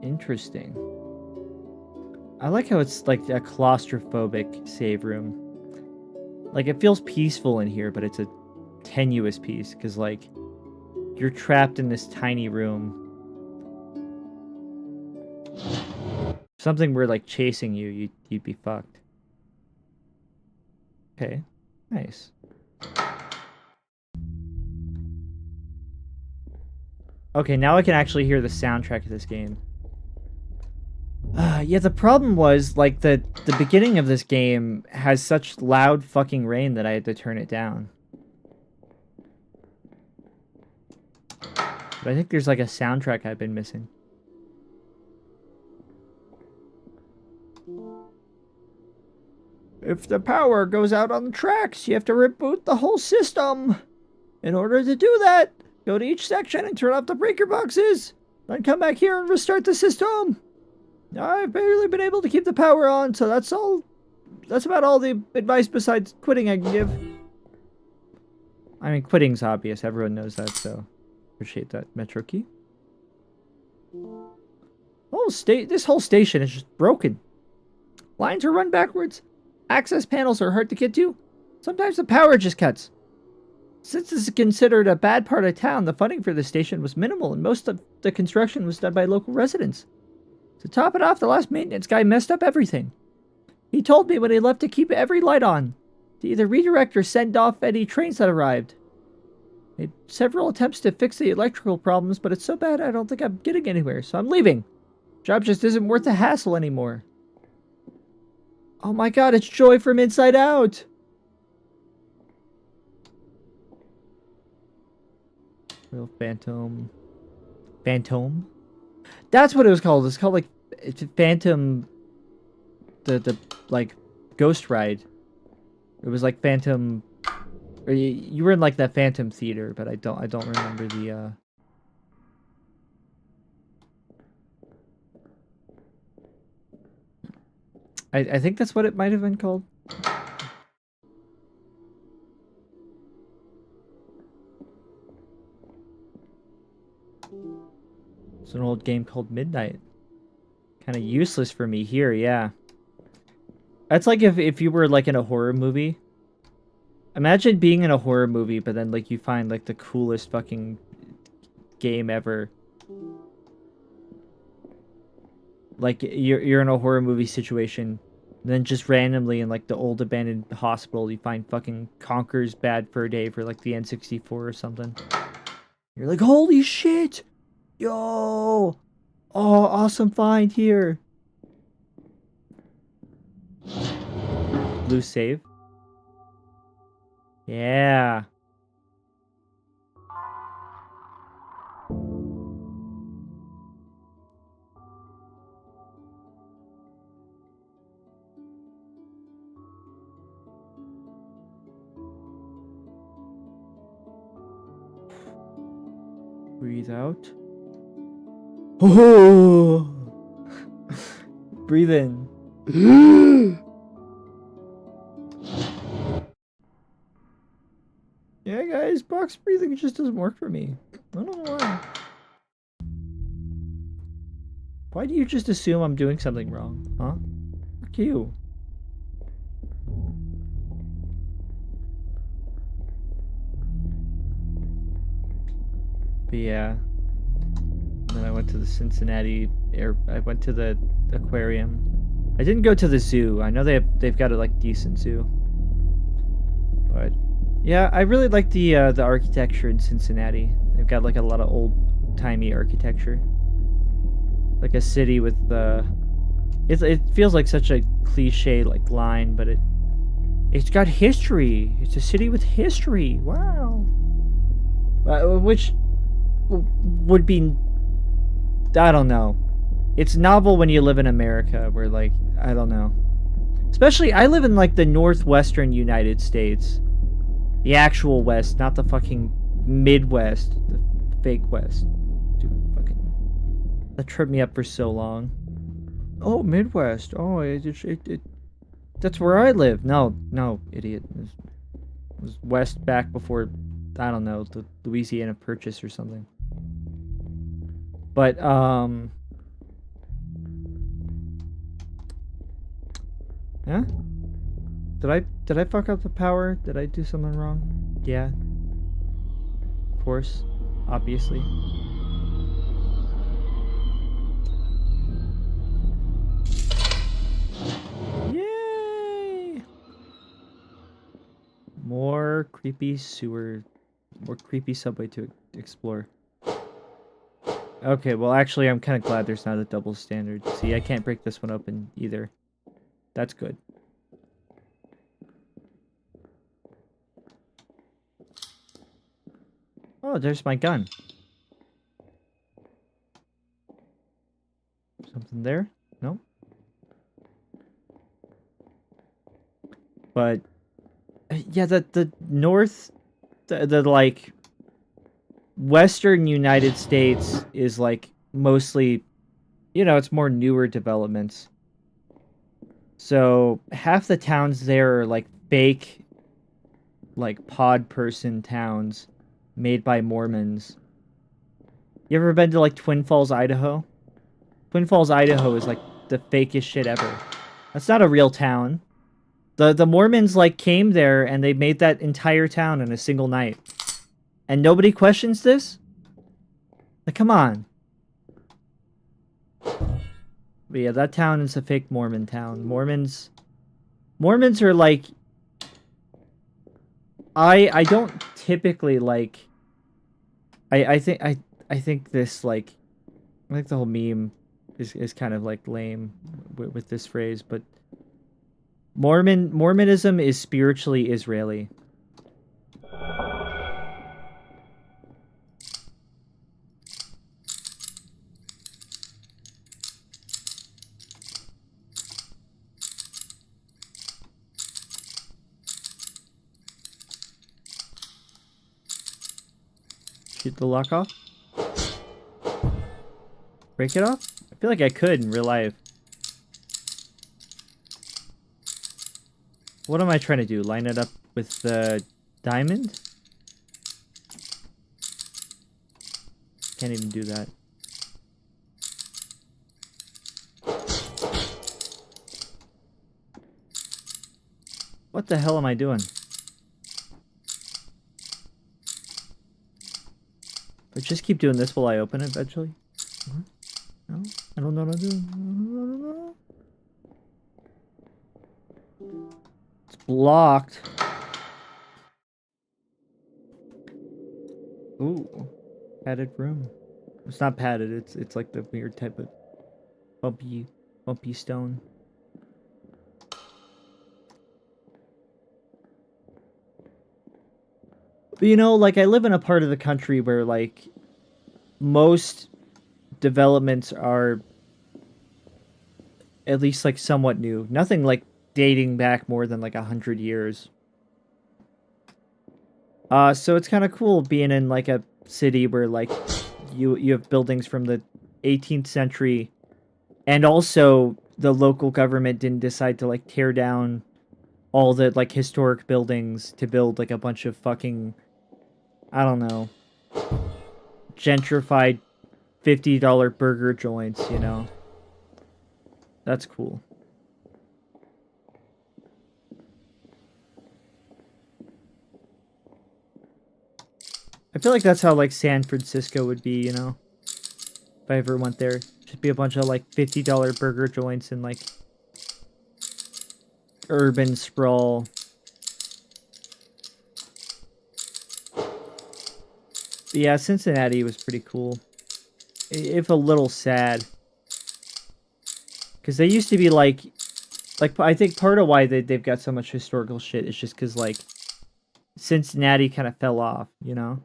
Interesting. I like how it's like a claustrophobic save room. Like, it feels peaceful in here, but it's a tenuous peace, because, like, you're trapped in this tiny room. If something were, like, chasing you, you'd be fucked. Okay, nice. Okay, now I can actually hear the soundtrack of this game. Yeah, the problem was, like, the beginning of this game has such loud fucking rain that I had to turn it down. But I think there's, like, a soundtrack I've been missing. If the power goes out on the tracks, you have to reboot the whole system. In order to do that, go to each section and turn off the breaker boxes. Then come back here and restart the system. I've barely been able to keep the power on, so that's all. That's about all the advice besides quitting I can give. I mean, quitting's obvious. Everyone knows that, so appreciate that, Metro Key. This whole station is just broken. Lines are run backwards. Access panels are hard to get to. Sometimes the power just cuts. Since this is considered a bad part of town, the funding for the station was minimal, and most of the construction was done by local residents. To top it off, the last maintenance guy messed up everything. He told me when he left to keep every light on, to either redirect or send off any trains that arrived. Made several attempts to fix the electrical problems, but it's so bad I don't think I'm getting anywhere, so I'm leaving. Job just isn't worth the hassle anymore. Oh my god, it's Joy from Inside Out! Real Phantom. Phantom? That's what it was called. It's called, like, it's Phantom... The like, Ghost Ride. It was like Phantom... Or you were in, like, that Phantom Theater, but I don't remember the, I think that's what it might have been called. It's an old game called Midnight. Kind of useless for me here, yeah. That's like if you were like in a horror movie. Imagine being in a horror movie, but then like you find like the coolest fucking game ever. Like you're in a horror movie situation, then just randomly in like the old abandoned hospital, you find fucking Conker's Bad Fur Day for like the N64 or something. You're like, holy shit, yo, oh, awesome find here. Blue save. Yeah. Breathe out. Oh. Breathe in. Yeah, guys, box breathing just doesn't work for me. I don't know why. Why do you just assume I'm doing something wrong, huh? Fuck you. But yeah. And then I went to the Cincinnati I went to the aquarium. I didn't go to the zoo. I know they've got a like decent zoo. But yeah, I really like the architecture in Cincinnati. They've got like a lot of old-timey architecture. Like a city with it feels like such a cliche like line, but it's got history. It's a city with history. Wow. Which would be, I don't know. It's novel when you live in America where like, I don't know. Especially I live in like the northwestern United States. The actual west, not the fucking Midwest, the fake west. Dude, fucking that tripped me up for so long. Oh, Midwest. Oh, that's where I live. No, idiot. It was west back before, I don't know, the Louisiana Purchase or something. But yeah. Did I fuck up the power? Did I do something wrong? Yeah. Of course. Obviously. Yay! More creepy subway to explore. Okay, well actually I'm kind of glad there's not a double standard. See, I can't break this one open either. That's good. Oh, there's my gun. Something there? No? But yeah, the north, the like western United States is like mostly, you know, it's more newer developments. So half the towns there are like fake, like pod person towns made by Mormons. You ever been to like Twin Falls, Idaho? Twin Falls, Idaho is like the fakest shit ever. That's not a real town. The Mormons like came there and they made that entire town in a single night. And nobody questions this? Like, come on. But yeah, that town is a fake Mormon town. Mormons are like, I don't typically like, I think this like, I think the whole meme is kind of like lame with this phrase, but Mormonism is spiritually Israeli. Shoot the lock off? Break it off? I feel like I could in real life. What am I trying to do? Line it up with the diamond? Can't even do that. What the hell am I doing? But just keep doing this while I open it eventually. No, I don't know what I'm doing. It's blocked. Ooh, padded room. It's not padded. It's like the weird type of bumpy stone. But you know, like I live in a part of the country where like most developments are at least like somewhat new. Nothing like dating back more than like 100 years. So it's kind of cool being in like a city where like you have buildings from the 18th century, and also the local government didn't decide to like tear down all the like historic buildings to build like a bunch of fucking, I don't know, gentrified $50 burger joints, you know? That's cool. I feel like that's how like San Francisco would be, you know? If I ever went there. Just be a bunch of like $50 burger joints and like urban sprawl. But yeah, Cincinnati was pretty cool. If a little sad. Because they used to be like I think part of why they've got so much historical shit is just because like Cincinnati kind of fell off, you know?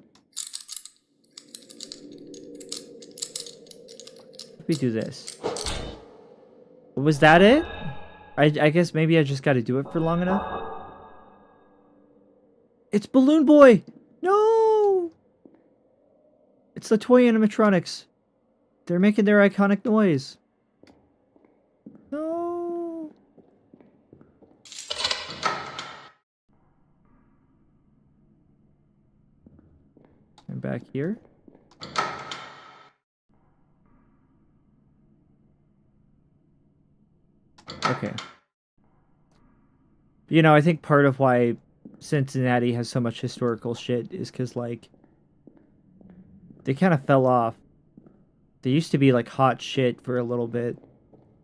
Let me do this. Was that it? I guess maybe I just got to do it for long enough. It's Balloon Boy! No! It's the toy animatronics. They're making their iconic noise. No! I'm back here. Okay. You know, I think part of why Cincinnati has so much historical shit is because, like, they kind of fell off. They used to be, like, hot shit for a little bit.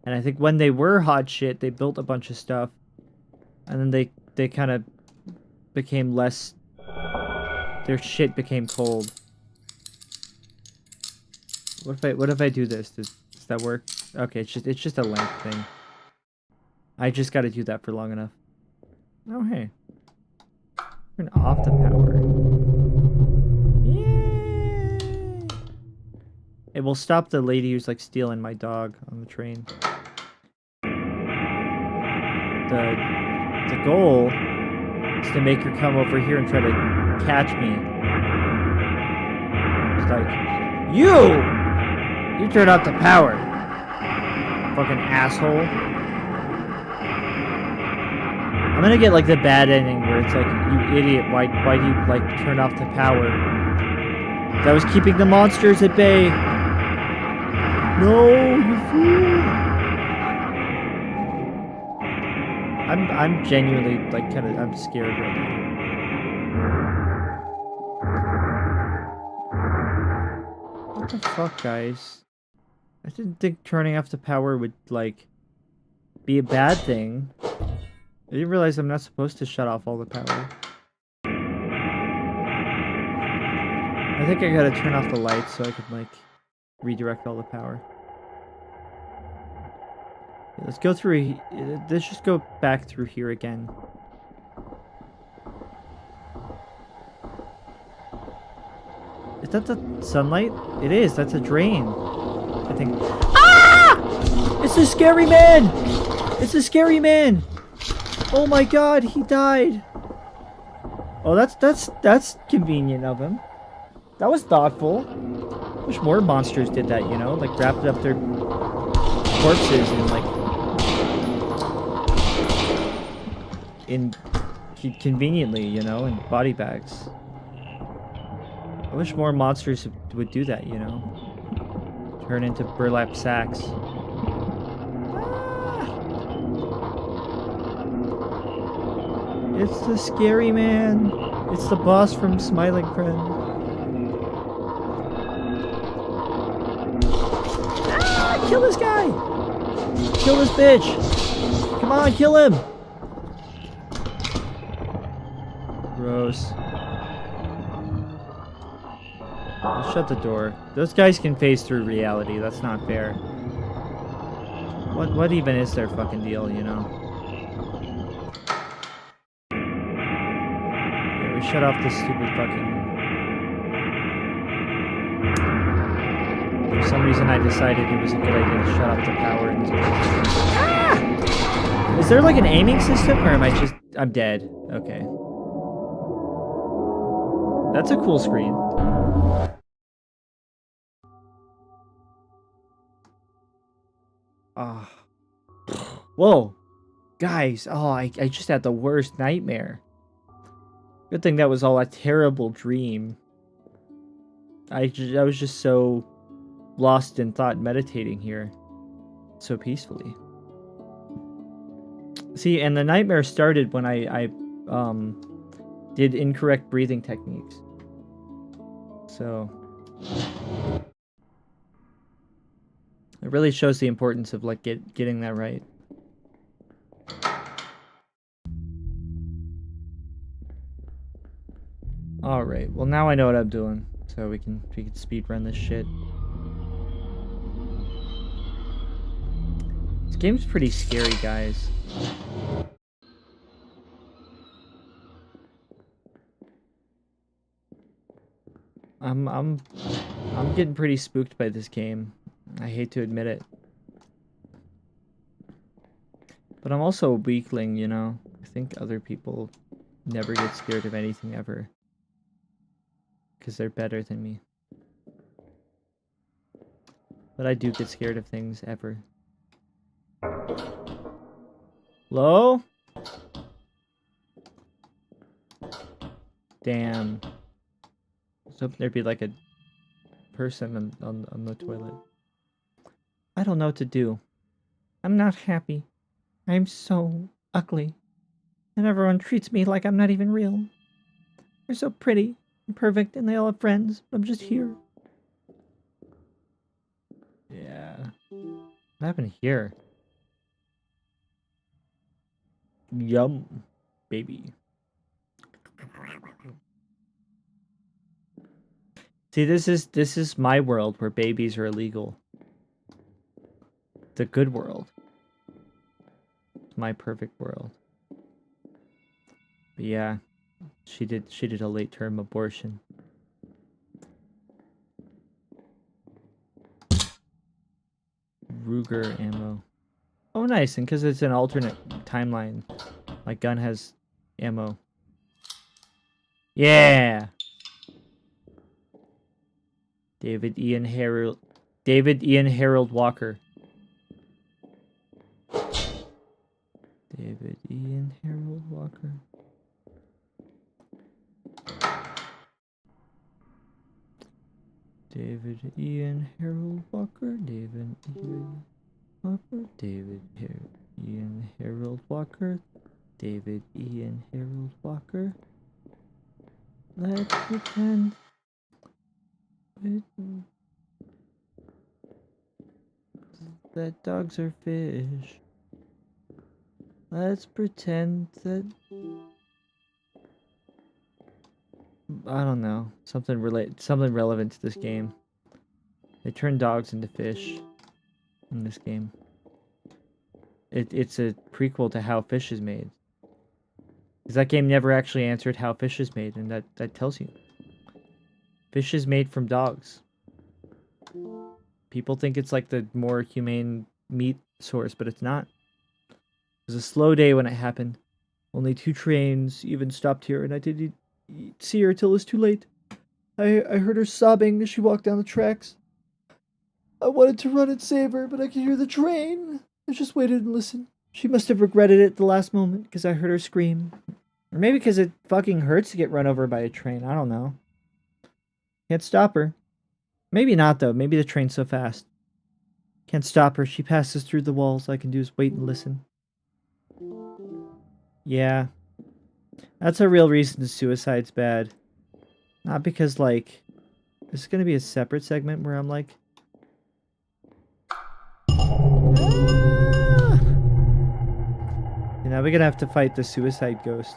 And I think when they were hot shit, they built a bunch of stuff. And then they kind of became less... Their shit became cold. What if I do this? Does that work? Okay, it's just a length thing. I just got to do that for long enough. Oh, hey. Turn off the power. Yay! It will stop the lady who's, like, stealing my dog on the train. The goal is to make her come over here and try to catch me. It's like, you turn off the power. Fucking asshole. I'm gonna get like the bad ending where it's like, you idiot, why do you like turn off the power? That was keeping the monsters at bay. No, you fool. I'm genuinely like I'm scared right now. What the fuck, guys? I didn't think turning off the power would like be a bad thing. I didn't realize I'm not supposed to shut off all the power. I think I gotta turn off the lights so I can, like, redirect all the power. Yeah, let's go through... Let's just go back through here again. Is that the sunlight? It is. That's a drain. I think... Ah! It's a scary man! It's a scary man! Oh my god, he died. Oh, that's convenient of him. That was thoughtful. Wish more monsters did that, you know? Like, wrapped up their corpses in, like... conveniently, you know? In body bags. I wish more monsters would do that, you know? Turn into burlap sacks. It's the scary man. It's the boss from Smiling Friend. Ah! Kill this guy! Kill this bitch! Come on, kill him! Gross. I'll shut the door. Those guys can phase through reality. That's not fair. What even is their fucking deal, you know? Yeah, we shut off this stupid fucking... For some reason I decided it was a good idea to shut off the power in this place. Ah! Is there like an aiming system, or am I just... I'm dead. Okay. That's a cool screen. Ah. Whoa. Guys, oh, I just had the worst nightmare. Good thing that was all a terrible dream. I was just so lost in thought meditating here. So peacefully. See, and the nightmare started when I did incorrect breathing techniques. So... It really shows the importance of, like, getting that right. Alright, well now I know what I'm doing. So we can speed run this shit. This game's pretty scary, guys. I'm getting pretty spooked by this game. I hate to admit it. But I'm also a weakling, you know? I think other people never get scared of anything ever. Because they're better than me. But I do get scared of things ever. Hello? Damn. I was hoping there'd be like a person on the toilet. I don't know what to do. I'm not happy. I'm so ugly. And everyone treats me like I'm not even real. They're so pretty and perfect and they all have friends, but I'm just here. Yeah. What happened here? Yum, baby. See, this is my world where babies are illegal. The good world. My perfect world. But yeah, she did a late term abortion. Ruger ammo. Oh, nice, and because it's an alternate timeline, my gun has ammo. Yeah. David Ian Harold Walker. David Ian Harold Walker. David Ian Harold Walker. David Ian Walker. David Ian Harold Walker. David Ian Harold Walker. Let's pretend that dogs are fish. Let's pretend that... I don't know. Something relevant to this game. They turn dogs into fish in this game. It's a prequel to How Fish is Made. Because that game never actually answered how fish is made, and that tells you. Fish is made from dogs. People think it's like the more humane meat source, but it's not. It was a slow day when it happened. Only 2 trains even stopped here, and I didn't see her till it was too late. I heard her sobbing as she walked down the tracks. I wanted to run and save her, but I could hear the train. I just waited and listened. She must have regretted it at the last moment, because I heard her scream. Or maybe because it fucking hurts to get run over by a train. I don't know. Can't stop her. Maybe not, though. Maybe the train's so fast. Can't stop her. She passes through the walls. All I can do is wait and listen. Yeah. That's a real reason the suicide's bad. Not because, like... This is gonna be a separate segment where I'm like... Ah! And now we're gonna have to fight the suicide ghost.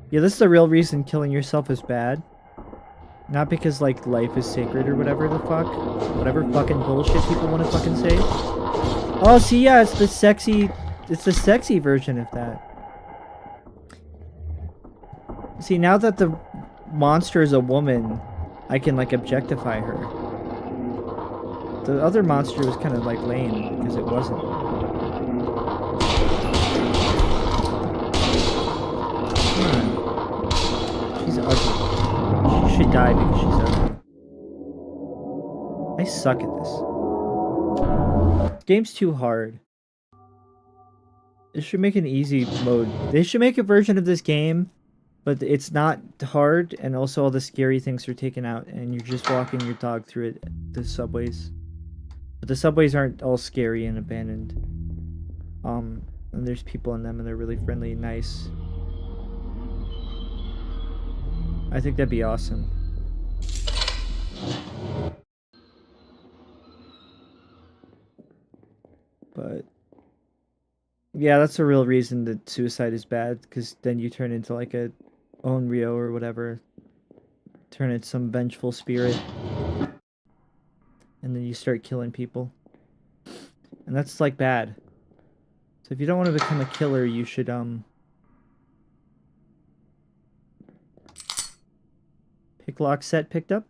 Yeah, this is the real reason killing yourself is bad. Not because, like, life is sacred or whatever the fuck. Whatever fucking bullshit people want to fucking say. Oh, see, yeah, it's the sexy... It's the sexy version of that. See, now that the monster is a woman, I can, like, objectify her. The other monster was kind of, like, lame, because it wasn't. Come on. She's ugly. She should die because she's ugly. I suck at this. Game's too hard. They should make an easy mode. They should make a version of this game, but it's not hard, and also all the scary things are taken out, and you're just walking your dog through the subways. But the subways aren't all scary and abandoned. And there's people in them, and they're really friendly and nice. I think that'd be awesome. But yeah, that's a real reason that suicide is bad, because then you turn into like a Onryo or whatever. Turn into some vengeful spirit. And then you start killing people. And that's like bad. So if you don't want to become a killer, you should pick lock set picked up?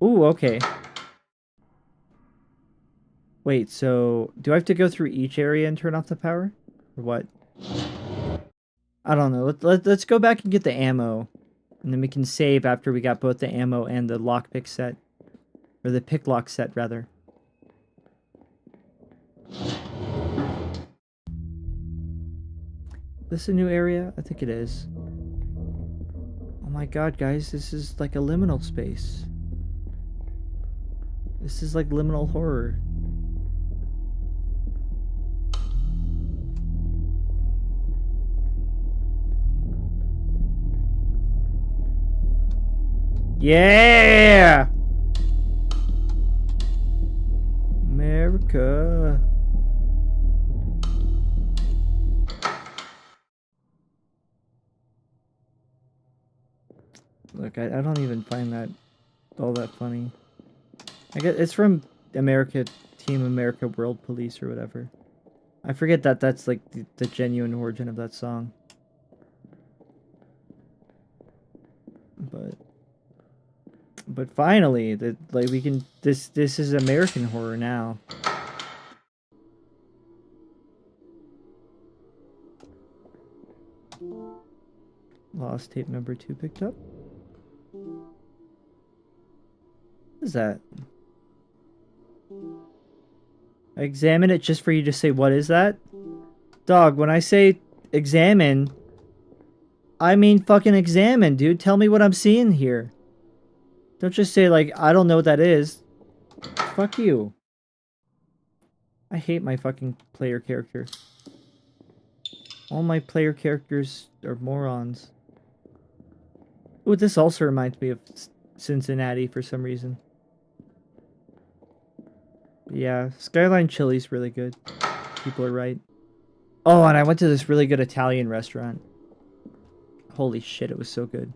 Ooh, okay. Wait, so do I have to go through each area and turn off the power? Or what? I don't know. Let's go back and get the ammo. And then we can save after we got both the ammo and the lockpick set. Or the pick lock set, rather. This a new area? I think it is. Oh my god, guys, this is like a liminal space. This is like liminal horror. Yeah! America. Look, I don't even find that all that funny. I guess it's from Team America World Police or whatever. I forget that that's like the genuine origin of that song. But finally, like we can this is American horror now. Lost tape number 2 picked up. What is that? I examine it just for you to say, what is that? Dog, when I say examine, I mean fucking examine, dude. Tell me what I'm seeing here. Don't just say, like, I don't know what that is. Fuck you. I hate my fucking player character. All my player characters are morons. Ooh, this also reminds me of Cincinnati for some reason. But yeah, Skyline Chili's really good. People are right. Oh, and I went to this really good Italian restaurant. Holy shit, it was so good.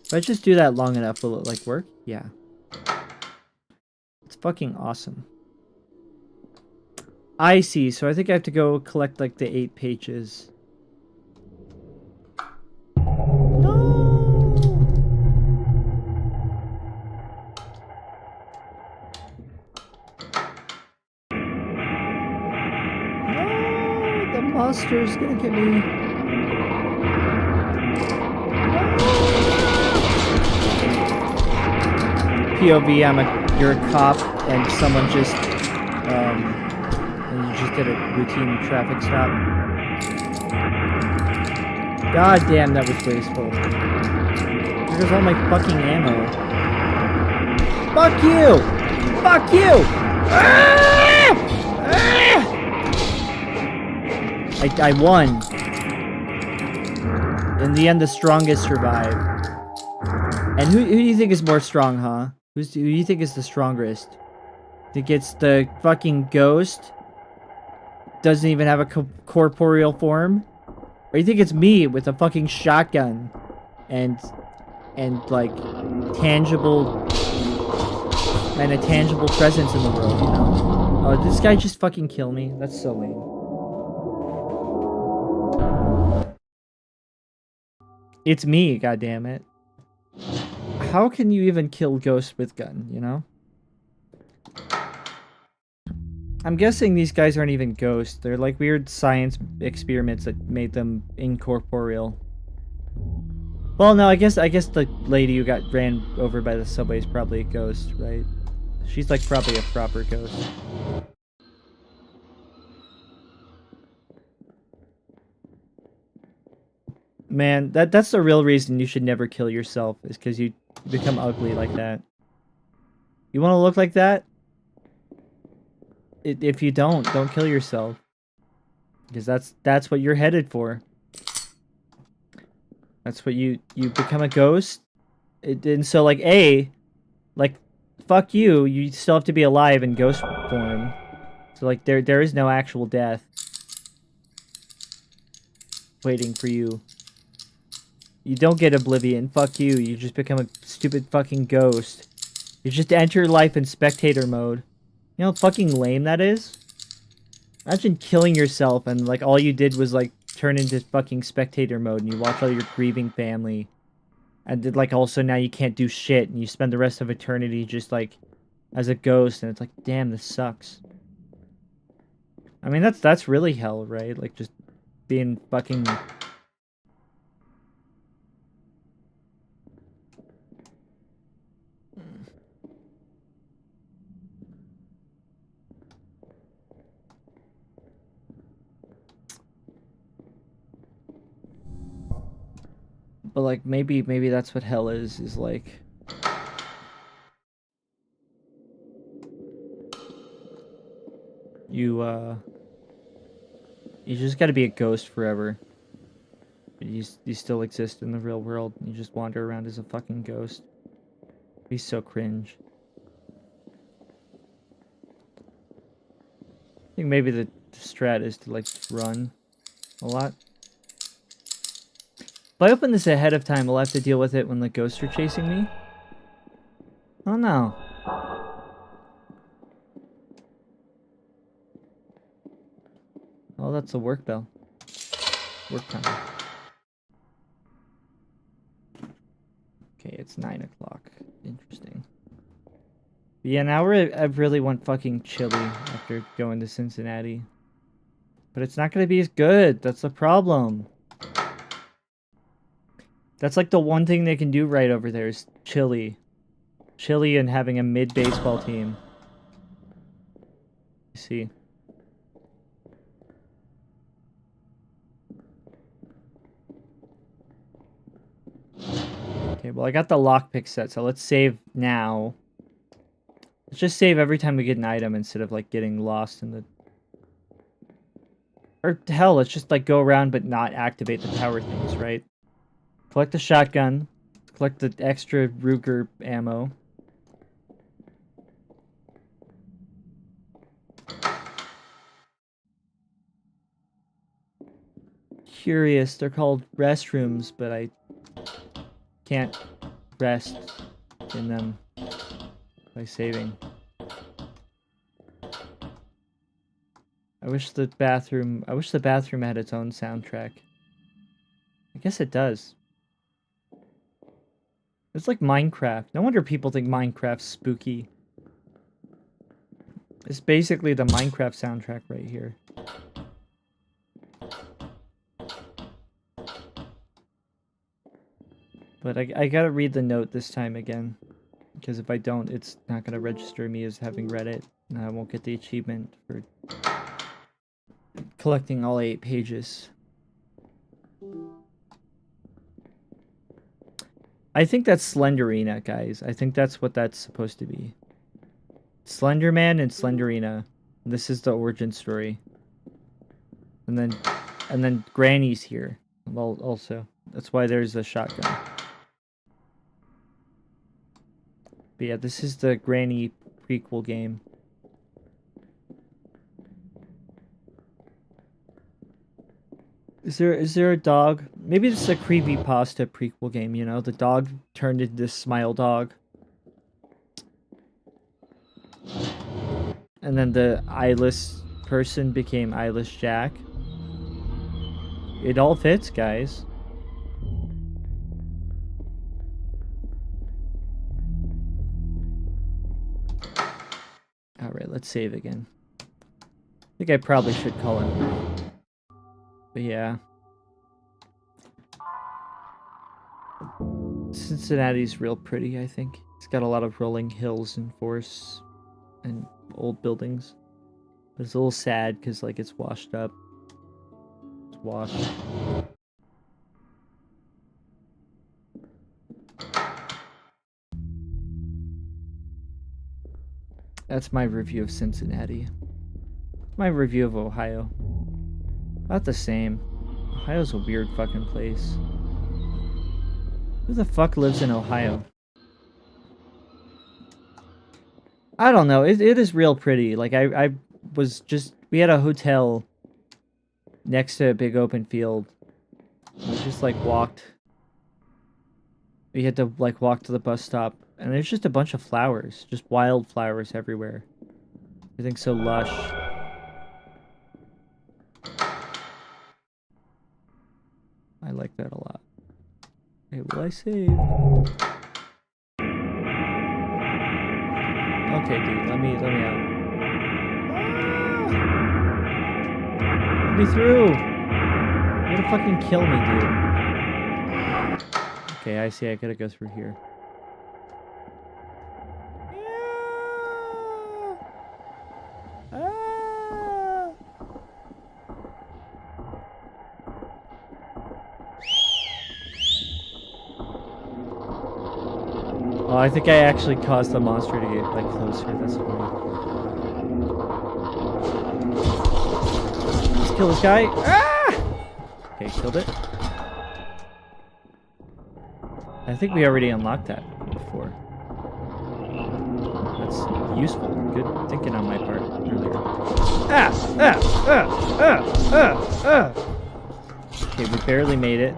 If I just do that long enough, will it, like, work? Yeah. It's fucking awesome. I see, so I think I have to go collect, like, the 8 pages. No! No! The monster's gonna get me. POV, you're a cop, and someone just, and you just did a routine traffic stop. God damn, that was wasteful. There goes all my fucking ammo. Fuck you! Fuck you! Ah! Ah! I won. In the end, the strongest survive. And who do you think is more strong, huh? Who do you think is the strongest? Think it's the fucking ghost? Doesn't even have a corporeal form? Or you think it's me with a fucking shotgun? And like, tangible... And a tangible presence in the world, you know? Oh, did this guy just fucking kill me? That's so lame. It's me, goddammit. How can you even kill ghosts with gun, you know? I'm guessing these guys aren't even ghosts. They're like weird science experiments that made them incorporeal. Well, no, I guess the lady who got ran over by the subway is probably a ghost, right? She's like probably a proper ghost. Man, that's the real reason you should never kill yourself, is because you become ugly like that. You want to look like that? If you don't kill yourself. Because that's what you're headed for. That's what you become a ghost. And so like like fuck you, you still have to be alive in ghost form. So like there is no actual death waiting for you. You don't get oblivion. Fuck you. You just become a stupid fucking ghost. You just enter life in spectator mode. You know how fucking lame that is? Imagine killing yourself and like all you did was like turn into fucking spectator mode and you watch all your grieving family. And then, like, also now you can't do shit and you spend the rest of eternity just like as a ghost and it's like, damn, this sucks. I mean, that's really hell, right? Like just being fucking... But like maybe that's what hell is like. You just gotta be a ghost forever. You still exist in the real world. You just wander around as a fucking ghost. Be so cringe. I think maybe the strat is to like run a lot. If I open this ahead of time, I'll have to deal with it when the ghosts are chasing me. Oh no. Oh, that's a work bell. Work time. Okay, it's 9 o'clock. Interesting. But yeah, now I really want fucking chili after going to Cincinnati. But it's not gonna be as good. That's the problem. That's like the one thing they can do right over there is chili. Chili and having a mid-baseball team. You see. Okay, well I got the lockpick set, so let's save now. Let's just save every time we get an item instead of like getting lost in the... Or hell, let's just like go around but not activate the power things, right? Collect the shotgun. Collect the extra Ruger ammo. Curious, they're called restrooms, but I can't rest in them by saving. I wish the bathroom had its own soundtrack. I guess it does. It's like Minecraft. No wonder people think Minecraft's spooky. It's basically the Minecraft soundtrack right here. But I gotta read the note this time again. Because if I don't, it's not gonna register me as having read it. And I won't get the achievement for collecting all 8 pages. I think that's Slenderina, guys. I think that's what that's supposed to be. Slenderman and Slenderina. This is the origin story. And then Granny's here. Well, also. That's why there's a shotgun. But yeah, this is the Granny prequel game. Is there a dog? Maybe this is a creepypasta prequel game, you know? The dog turned into this smile dog. And then the eyeless person became Eyeless Jack. It all fits, guys. Alright, let's save again. I think I probably should call it. But yeah. Cincinnati's real pretty, I think. It's got a lot of rolling hills and forests and old buildings. But it's a little sad because, like, it's washed up. It's washed. That's my review of Cincinnati. My review of Ohio. Not the same. Ohio's a weird fucking place. Who the fuck lives in Ohio? I don't know. It is real pretty. Like, I was just... We had a hotel next to a big open field. We just, like, walked. We had to, like, walk to the bus stop. And there's just a bunch of flowers. Just wild flowers everywhere. Everything's so lush. I like that a lot. Hey, will I save? Okay, dude, let me out. Ah! Let me through! You're gonna fucking kill me, dude. Okay, I see, I gotta go through here. Oh, I think I actually caused the monster to get, like, closer. That's funny. Let's kill this guy. Ah! Okay, killed it. I think we already unlocked that before. That's useful. Good thinking on my part earlier. Okay, we barely made it.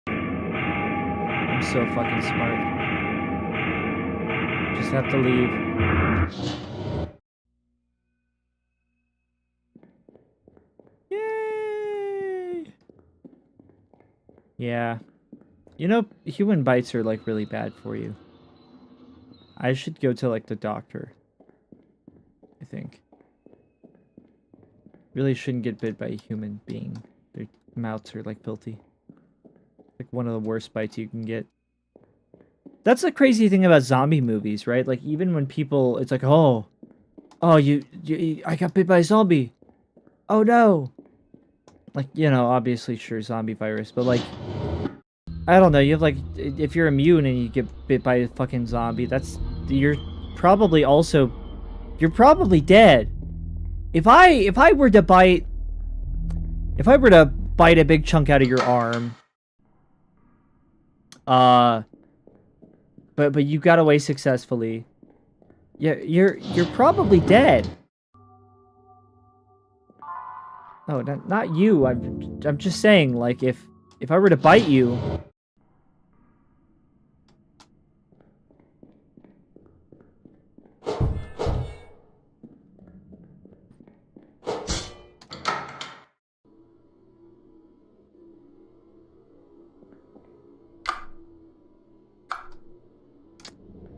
I'm so fucking smart. Just have to leave. Yay! Yeah. You know, human bites are, like, really bad for you. I should go to, like, the doctor. I think. Really shouldn't get bit by a human being. Their mouths are, like, filthy. Like, one of the worst bites you can get. That's the crazy thing about zombie movies, right? Like, even when people, it's like, oh, I got bit by a zombie. Oh, no. Like, you know, obviously, sure, zombie virus, but, like, I don't know, you have, like, if you're immune and you get bit by a fucking zombie, you're probably dead. If I were to bite a big chunk out of your arm, but you got away successfully, yeah, you're probably dead. No, not you. I'm just saying, like, if I were to bite you,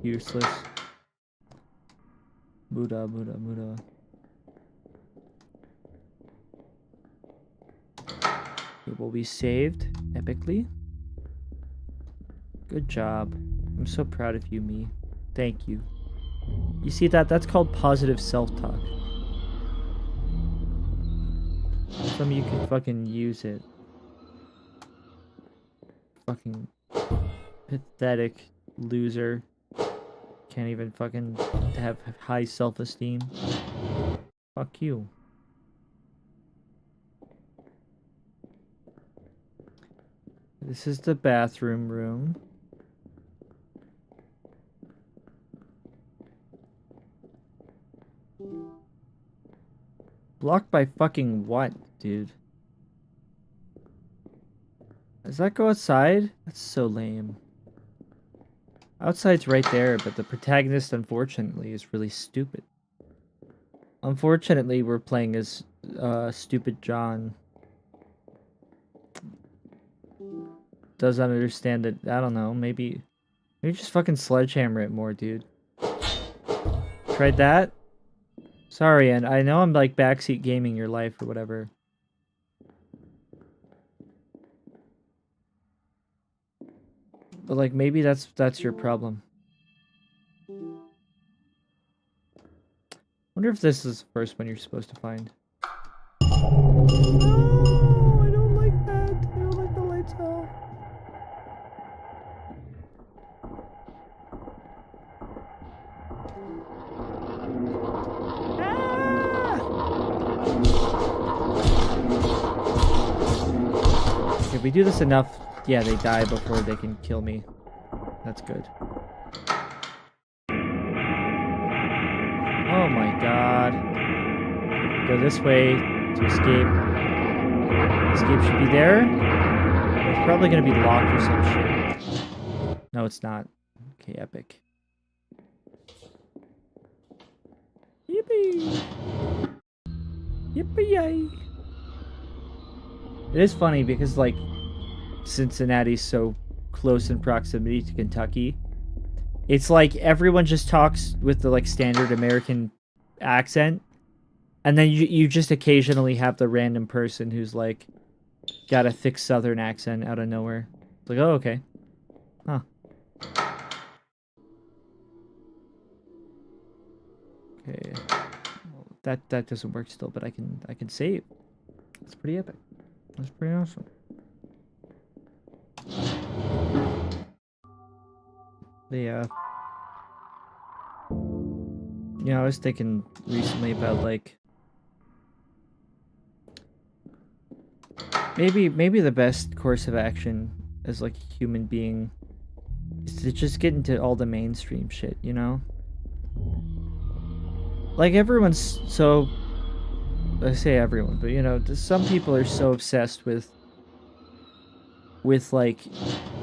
useless. Buddha. It will be saved epically. Good job. I'm so proud of you, me. Thank you. You see that? That's called positive self-talk. Some of you can fucking use it. Fucking Pathetic loser. Can't even fucking have high self-esteem. Fuck you. This is the bathroom room. Blocked by fucking what, dude? Does that go outside? That's so lame. Outside's right there, but the protagonist, unfortunately, is really stupid. Unfortunately, we're playing as stupid John. Doesn't understand it. I don't know. Maybe just fucking sledgehammer it more, dude. Tried that? Sorry, and I know I'm like backseat gaming your life or whatever. But like maybe that's your problem. Wonder if this is the first one you're supposed to find. No, I don't like that. I don't like the lights off. If we do this enough, yeah, they die before they can kill me. That's good. Oh my god. Go this way to escape. Escape should be there. It's probably gonna be locked or some shit. No, it's not. Okay, epic. Yippee! Yippee-yay! It is funny because, like, Cincinnati's so close in proximity to Kentucky. It's like everyone just talks with the, like, standard American accent. And then you just occasionally have the random person who's, like, got a thick southern accent out of nowhere. It's like, oh, okay. Huh. Okay. Well, that doesn't work still, but I can save. That's pretty epic. That's pretty awesome. Yeah, I was thinking recently about like maybe the best course of action as like a human being is to just get into all the mainstream shit, you know? Like everyone's so, I say everyone, but you know, some people are so obsessed with like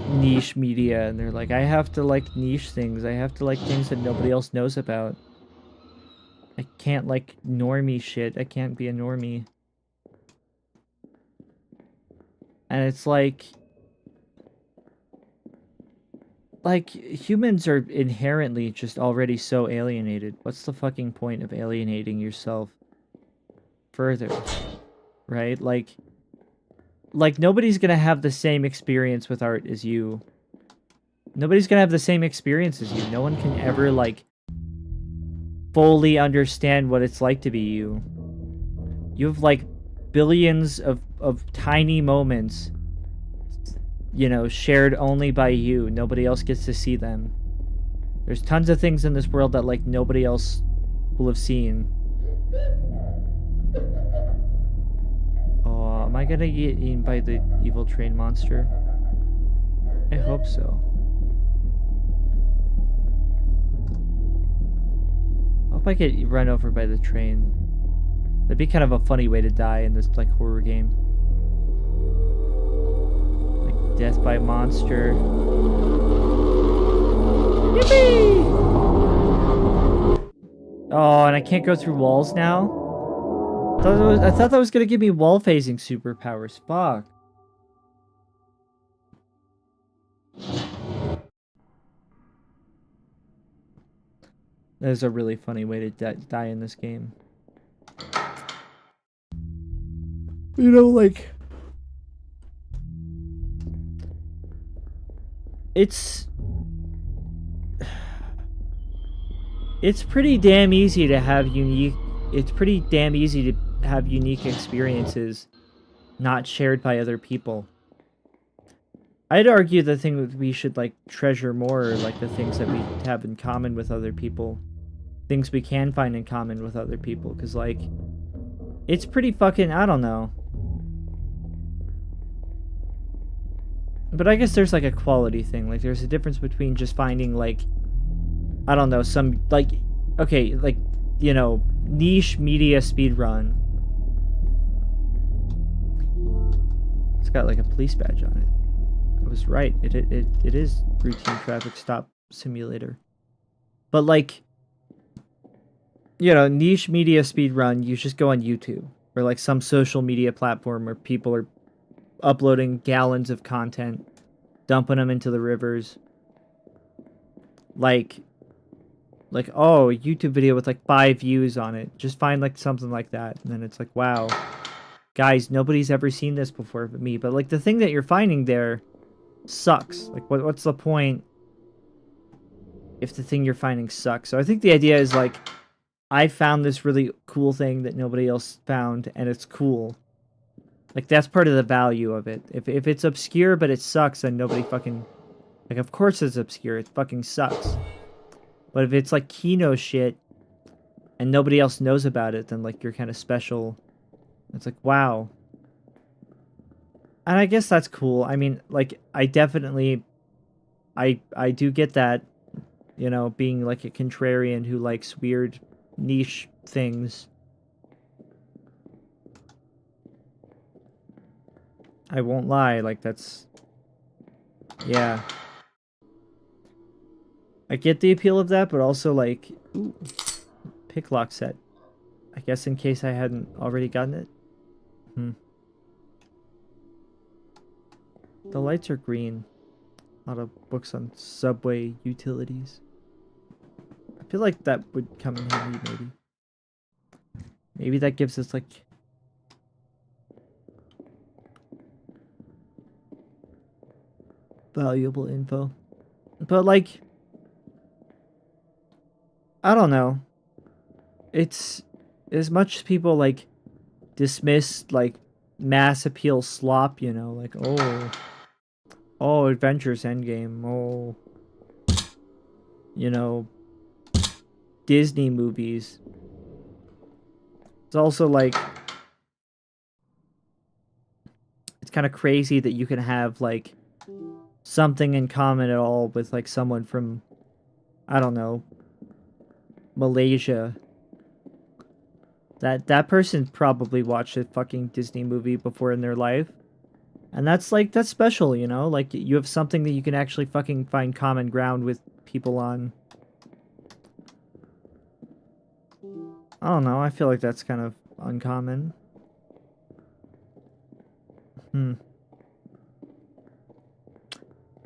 niche media, and they're like, I have to like niche things. I have to like things that nobody else knows about. I can't like normie shit. I can't be a normie. And it's like humans are inherently just already so alienated. What's the fucking point of alienating yourself further? Right? Like nobody's gonna have the same experience with art as you. Nobody's gonna have the same experience as you. No one can ever like fully understand what it's like to be you. You have like billions of tiny moments, you know, shared only by you. Nobody else gets to see them. There's tons of things in this world that like nobody else will have seen. Oh, am I gonna get eaten by the evil train monster? I hope so. I hope I get run over by the train. That'd be kind of a funny way to die in this like horror game. Like death by monster. Yippee! Oh, and I can't go through walls now? I thought that was gonna give me wall phasing superpowers. Fuck. That is a really funny way to die in this game. You know, like... It's pretty damn easy to have unique... It's pretty damn easy to have unique experiences not shared by other people. I'd argue the thing that we should like treasure more are like the things that we have in common with other people. Things we can find in common with other people, because like it's pretty fucking, I don't know. But I guess there's like a quality thing. Like there's a difference between just finding like, I don't know, some like, okay, like, you know, niche media speedrun. It's got like a police badge on it. I was right. It is routine traffic stop simulator. But like, you know, niche media speedrun, you just go on YouTube or like some social media platform where people are uploading gallons of content, dumping them into the rivers. Like oh, a YouTube video with like 5 views on it. Just find like something like that, and then it's like, wow, guys, nobody's ever seen this before but me. But like the thing that you're finding there sucks. Like what's the point if the thing you're finding sucks? So I think the idea is like, I found this really cool thing that nobody else found, and it's cool. Like, that's part of the value of it. If it's obscure but it sucks, then nobody fucking... Like, of course it's obscure. It fucking sucks. But if it's, like, Kino shit, and nobody else knows about it, then, like, you're kind of special. It's like, wow. And I guess that's cool. I mean, like, I definitely... I do get that, you know, being, like, a contrarian who likes weird niche things. I won't lie, like, that's... Yeah. I get the appeal of that, but also, like... Ooh, pick lock set. I guess in case I hadn't already gotten it. The lights are green. A lot of books on subway utilities. I feel like that would come in handy, maybe. Maybe that gives us, like... valuable info. But, like... I don't know. It's... as much as people, like, dismiss, like, mass appeal slop, you know? Like, oh... Oh, Adventures Endgame. Oh... You know... Disney movies. It's also, like... It's kind of crazy that you can have, like... something in common at all with, like, someone from... I don't know... Malaysia. That person probably watched a fucking Disney movie before in their life. And that's, like, that's special, you know? Like, you have something that you can actually fucking find common ground with people on. I don't know, I feel like that's kind of uncommon.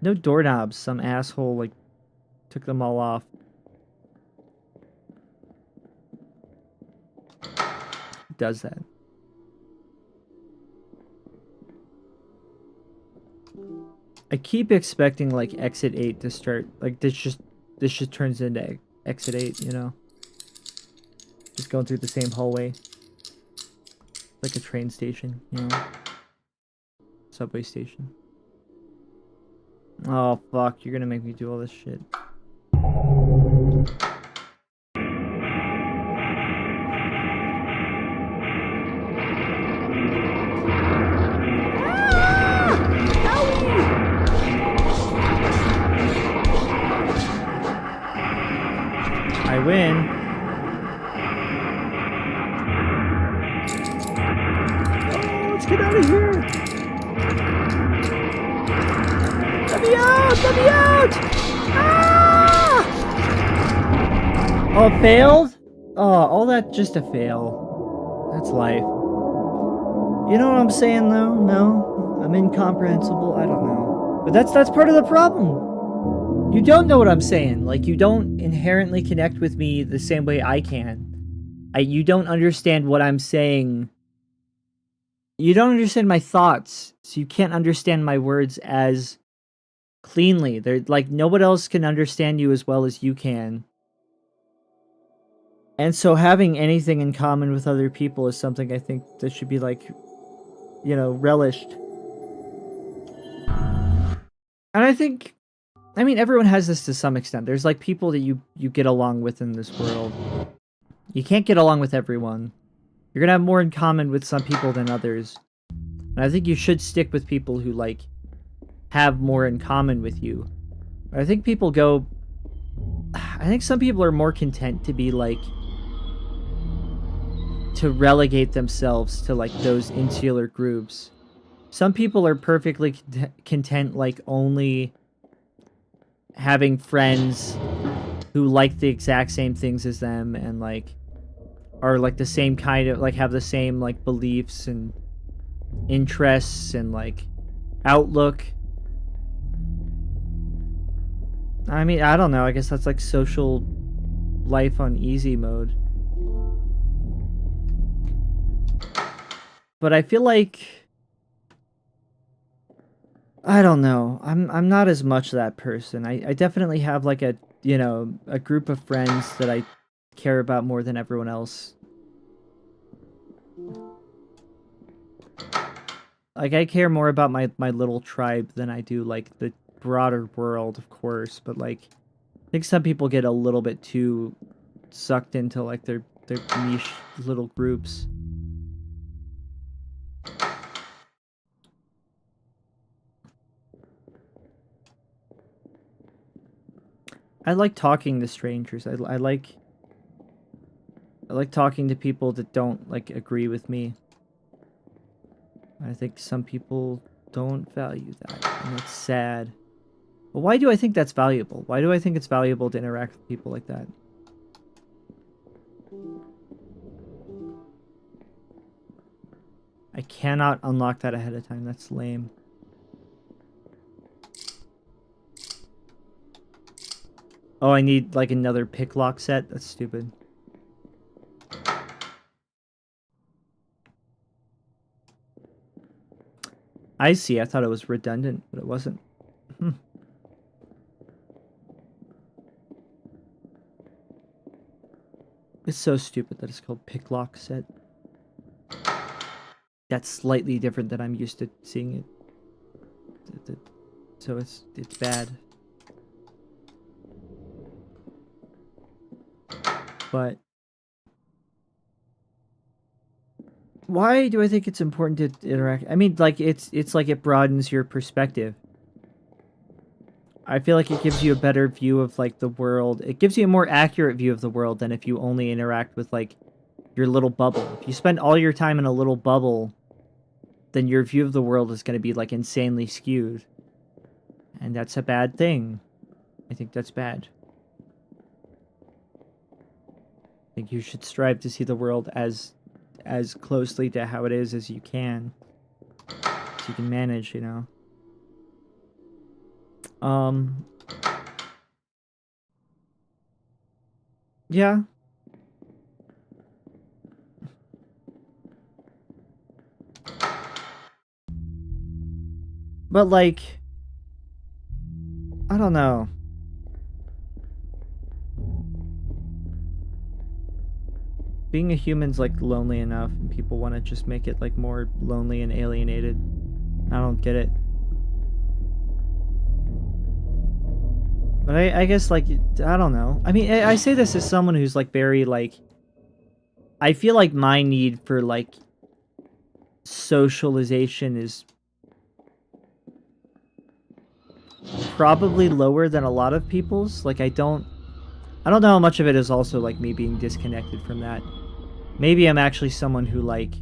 No doorknobs. Some asshole, like, took them all off. Does that. I keep expecting, like, Exit 8 to start. Like, this just turns into Exit 8, you know? Just going through the same hallway. Like a train station, you know? Subway station. Oh, fuck. You're gonna make me do all this shit. I win. Oh, let's get out of here. Let me out! Let me out! Ah! Oh, it failed? Oh, all that just a fail. That's life. You know what I'm saying, though? No? I'm incomprehensible? I don't know. But that's part of the problem. You don't know what I'm saying. Like, you don't inherently connect with me the same way I can. You don't understand what I'm saying. You don't understand my thoughts, so you can't understand my words as cleanly. They're like, no one else can understand you as well as you can. And so having anything in common with other people is something I think that should be, like, you know, relished. And I think, I mean, everyone has this to some extent. There's like people that you get along with in this world. You can't get along with everyone. You're gonna have more in common with some people than others. And I think you should stick with people who like have more in common with you. I think people go, I think some people are more content to be like, to relegate themselves to like those insular groups. Some people are perfectly content like only having friends who like the exact same things as them and like are like the same kind of like have the same like beliefs and interests and like outlook. I mean, I don't know. I guess that's like social life on easy mode. But I feel like I don't know. I'm not as much that person. I definitely have like a, you know, a group of friends that I care about more than everyone else. Like I care more about my little tribe than I do like the broader world, of course, but like I think some people get a little bit too sucked into like their niche little groups. I like talking to strangers. I like talking to people that don't like agree with me. I think some people don't value that, and it's sad. But why do I think that's valuable? Why do I think it's valuable to interact with people like that? I cannot unlock that ahead of time. That's lame. Oh, I need like another pick lock set? That's stupid. I see. I thought it was redundant, but it wasn't. It's so stupid that it's called pick lock set. That's slightly different than I'm used to seeing it. So it's bad. But why do I think it's important to interact? I mean, like it's like it broadens your perspective. I feel like it gives you a better view of like the world. It gives you a more accurate view of the world than if you only interact with like your little bubble. If you spend all your time in a little bubble, then your view of the world is going to be like insanely skewed. And that's a bad thing. I think that's bad. I think you should strive to see the world as closely to how it is as you can. So you can manage, you know. Yeah. But like I don't know. Being a human's like lonely enough and people want to just make it like more lonely and alienated. I don't get it. But I guess like I don't know. I mean, I say this as someone who's like very like I feel like my need for like socialization is probably lower than a lot of people's. Like I don't know how much of it is also like me being disconnected from that. Maybe I'm actually someone who like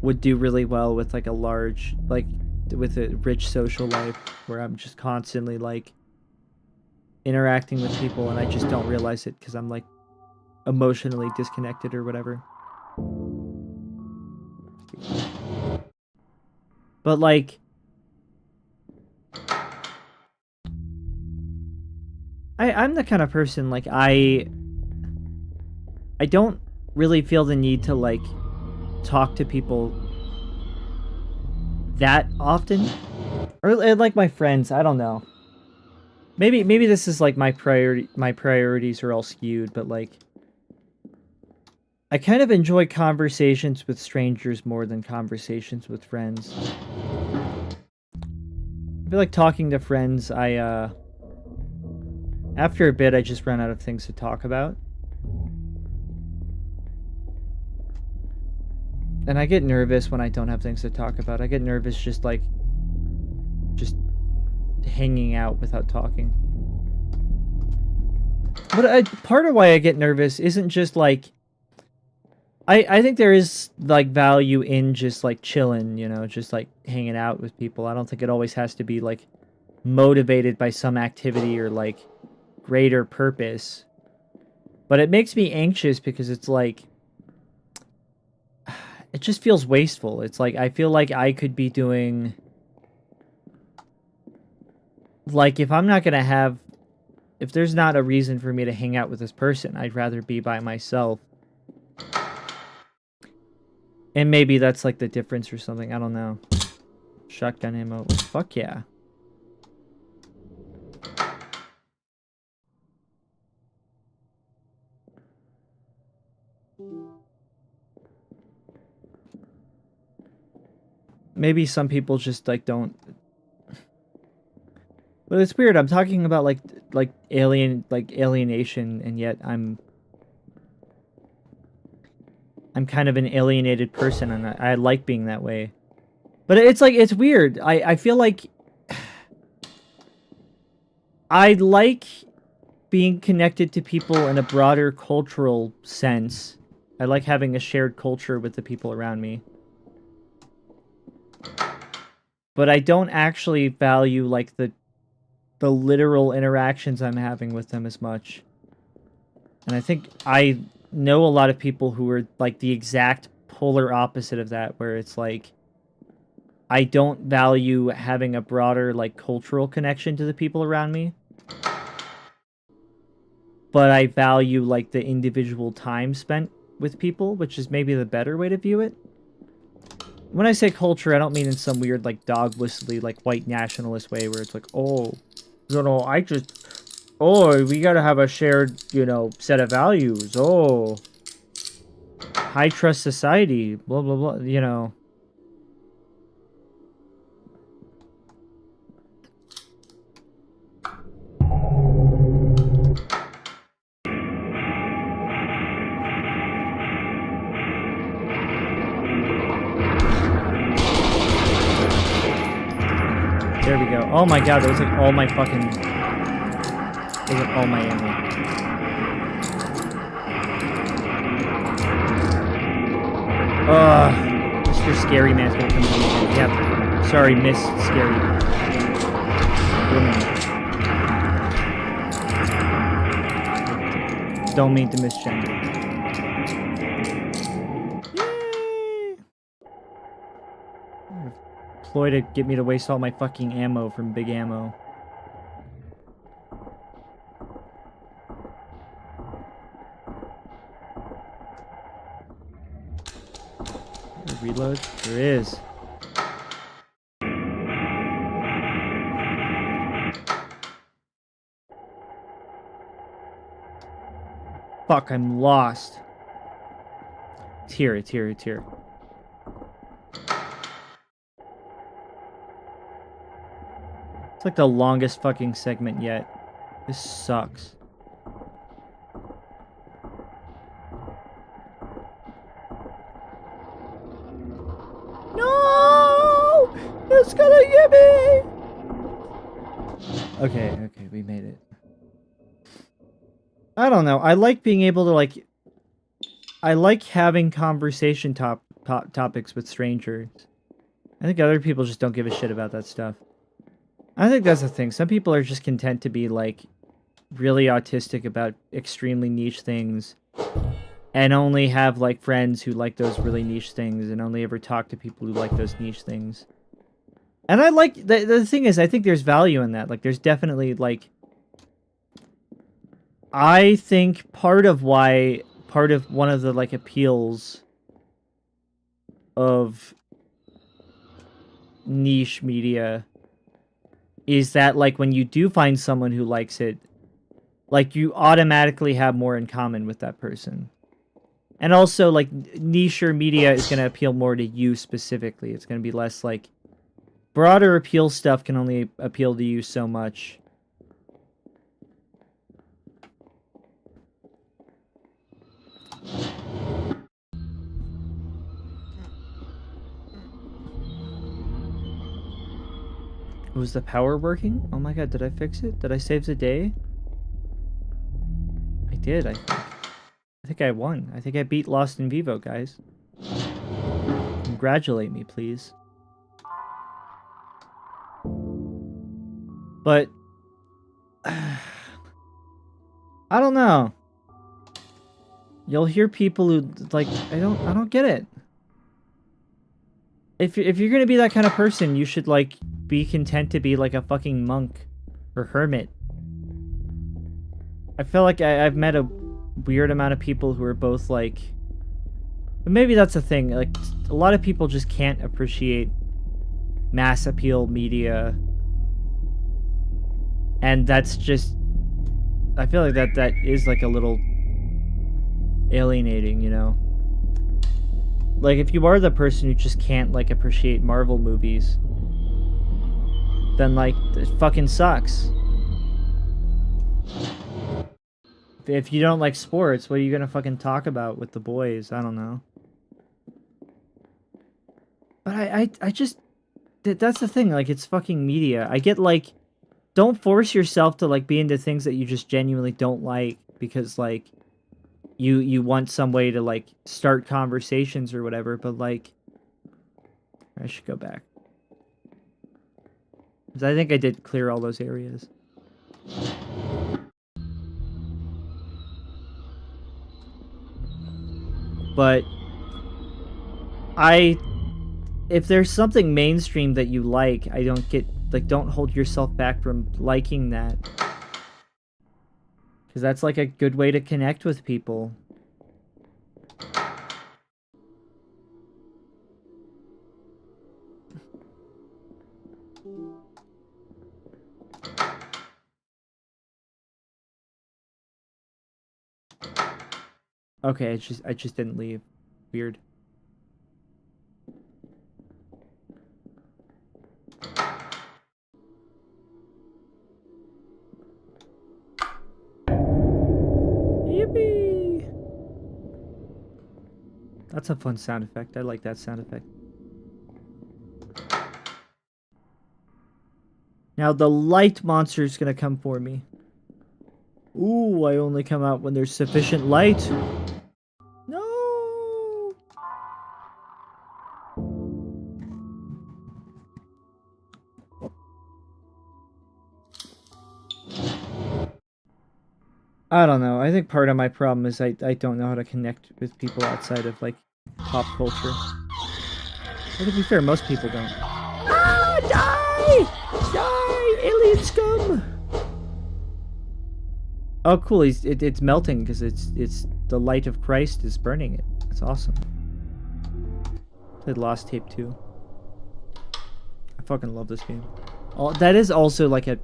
would do really well with like a large like with a rich social life where I'm just constantly like interacting with people and I just don't realize it because I'm like emotionally disconnected or whatever. But like I'm the kind of person like I don't really feel the need to like talk to people that often, or like my friends. I don't know. Maybe this is like my priorities are all skewed, but like I kind of enjoy conversations with strangers more than conversations with friends. feel like talking to friends, after a bit, I just run out of things to talk about. And I get nervous when I don't have things to talk about. I get nervous just hanging out without talking. But part of why I get nervous isn't just like... I think there is like value in just like chilling, you know, just like hanging out with people. I don't think it always has to be like motivated by some activity or like greater purpose. But it makes me anxious because it's like... It just feels wasteful. It's like, I feel like I could be doing... Like, if I'm not gonna have... If there's not a reason for me to hang out with this person, I'd rather be by myself. And maybe that's like the difference or something. I don't know. Shotgun ammo. Fuck yeah. Maybe some people just like don't... But it's weird. I'm talking about like alienation, and yet I'm kind of an alienated person, and I like being that way. But it's like, it's weird. I feel like I like being connected to people in a broader cultural sense. I like having a shared culture with the people around me. But I don't actually value like the literal interactions I'm having with them as much. And I think I know a lot of people who are like the exact polar opposite of that, where it's like, I don't value having a broader like cultural connection to the people around me, but I value like the individual time spent with people, which is maybe the better way to view it. When I say culture, I don't mean in some weird like dog whistly like white nationalist way where it's like, oh, you know, we gotta have a shared, you know, set of values. Oh, high trust society, blah, blah, blah, you know. There we go. Oh my god, that was like all my fucking... That was like all my ammo. Mr. Scary Man's gonna come in again. Yep. Sorry, Miss Scary Woman. Don't mean to misgender. Ploy to get me to waste all my fucking ammo from Big Ammo. Reload? There is. Fuck, I'm lost. It's here, it's here, it's here. It's like the longest fucking segment yet. This sucks. No! It's gonna get me! Okay, we made it. I don't know. I like being able to, like... I like having conversation topics with strangers. I think other people just don't give a shit about that stuff. I think that's the thing. Some people are just content to be, like, really autistic about extremely niche things. And only have, like, friends who like those really niche things. And only ever talk to people who like those niche things. And I like... The thing is, I think there's value in that. Like, there's definitely, like... I think part of one of the, like, appeals of niche media is that, like, when you do find someone who likes it, like, you automatically have more in common with that person. And also, like, niche media is going to appeal more to you specifically. It's going to be less, like, broader appeal stuff can only appeal to you so much. Was the power working? Oh my god, did I fix it? Did I save the day? I did, I think I won. I think I beat Lost in Vivo, guys. Congratulate me, please. But I don't know. You'll hear people who like I don't get it. If you're gonna be that kind of person, you should like be content to be like a fucking monk or hermit. I feel like I've met a weird amount of people who are both like, but maybe that's the thing. Like a lot of people just can't appreciate mass appeal media, and that's just. I feel like that is like a little alienating, you know. Like if you are the person who just can't like appreciate Marvel movies, then like it fucking sucks. If you don't like sports, what are you gonna fucking talk about with the boys? I don't know. But I just that's the thing. Like it's fucking media. I get like, don't force yourself to like be into things that you just genuinely don't like because like you want some way to like start conversations or whatever. But like, I should go back. 'Cause I think I did clear all those areas. But if there's something mainstream that you like, I don't get, like, don't hold yourself back from liking that. Because that's like a good way to connect with people. Okay, I just didn't leave. Weird. Yippee! That's a fun sound effect. I like that sound effect. Now the light monster is gonna come for me. Ooh, I only come out when there's sufficient light. No! I don't know. I think part of my problem is I don't know how to connect with people outside of, like, pop culture. But to be fair, most people don't. Ah! Die! Die! Alien scum! Oh, cool. It's melting because it's the light of Christ is burning it. That's awesome. Played Lost Tape 2. I fucking love this game. Oh, that is also like a...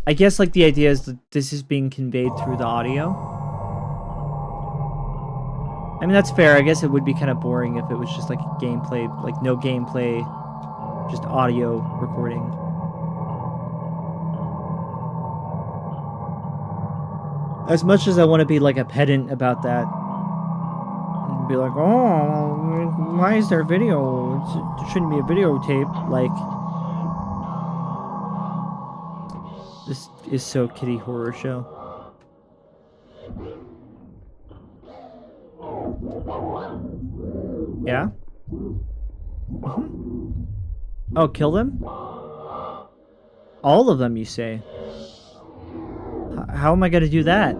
I guess like the idea is that this is being conveyed through the audio. I mean, that's fair. I guess it would be kind of boring if it was just like gameplay, like no gameplay, just audio recording. As much as I want to be like a pedant about that, and be like, oh, why is there video? It shouldn't be a videotape. Like, this is so Kitty Horror Show. Yeah? Oh, kill them? All of them, you say? How am I gonna do that?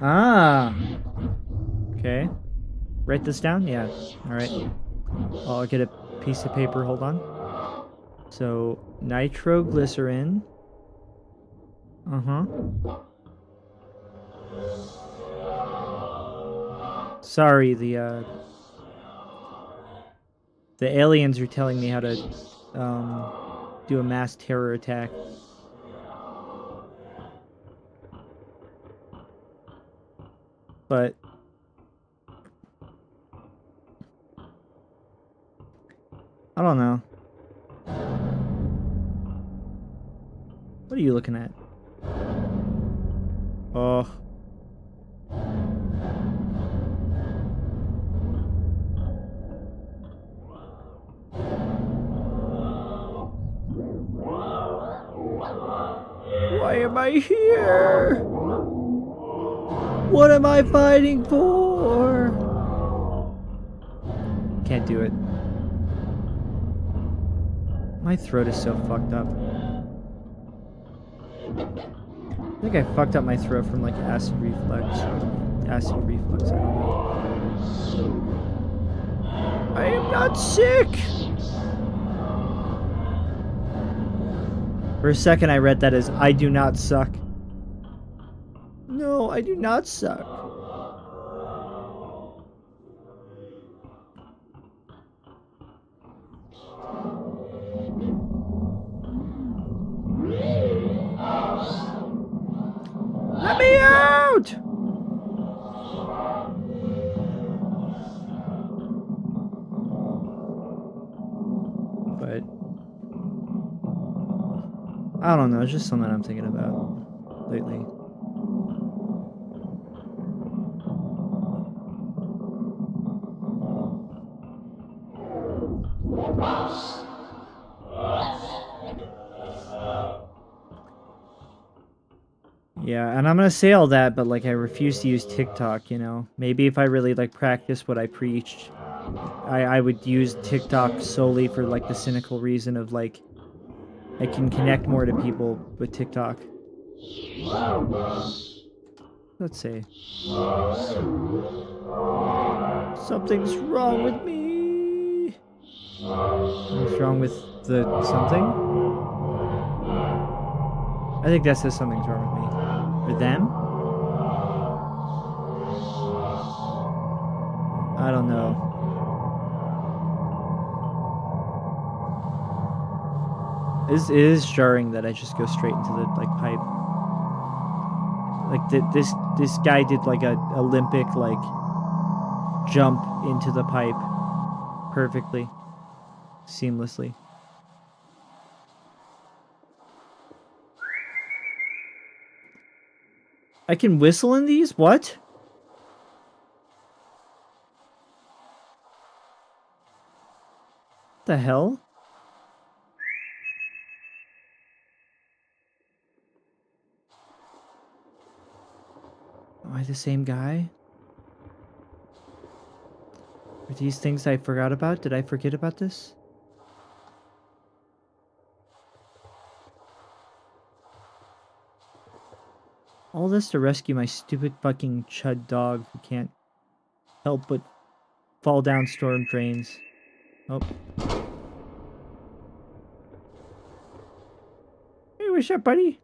Ah. Okay. Write this down? Yeah. Alright. I'll get a piece of paper. Hold on. So, nitroglycerin. Uh-huh. Sorry, the aliens are telling me how to, do a mass terror attack. But... I don't know. What are you looking at? Oh. Why am I here? What am I fighting for? Can't do it. My throat is so fucked up. I think I fucked up my throat from like acid reflux. Acid reflux, I don't know. I am not sick! For a second I read that as, I do not suck. No, I do not suck. Let me out! But I don't know, it's just something I'm thinking about lately. Yeah, and I'm gonna say all that, but like I refuse to use TikTok, you know? Maybe if I really like practice what I preached, I would use TikTok solely for like the cynical reason of like I can connect more to people with TikTok. Let's see. Something's wrong with me. What's wrong with the something? I think that says something's wrong with me. Or them? I don't know. It is jarring that I just go straight into the like pipe. Like this guy did like a Olympic like jump into the pipe perfectly, seamlessly. I can whistle in these? What? The hell? Am I the same guy? Are these things I forgot about? Did I forget about this? All this to rescue my stupid fucking chud dog who can't help but fall down storm drains. Oh. Hey, what's up, buddy?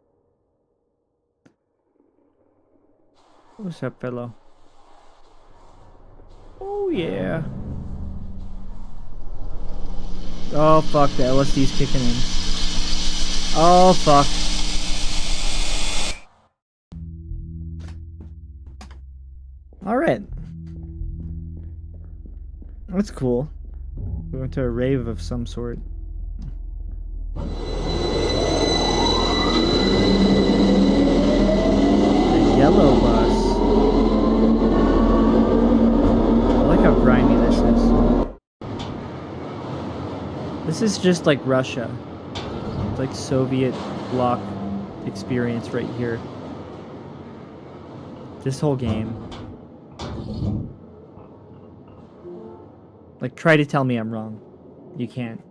What's up, fellow? Oh, yeah. Oh, fuck, the LSD's kicking in. Oh, fuck. Alright. That's cool. We went to a rave of some sort. The yellow bus. I like how grimy this is. This is just like Russia. It's like Soviet bloc experience right here. This whole game. Like, try to tell me I'm wrong. You can't.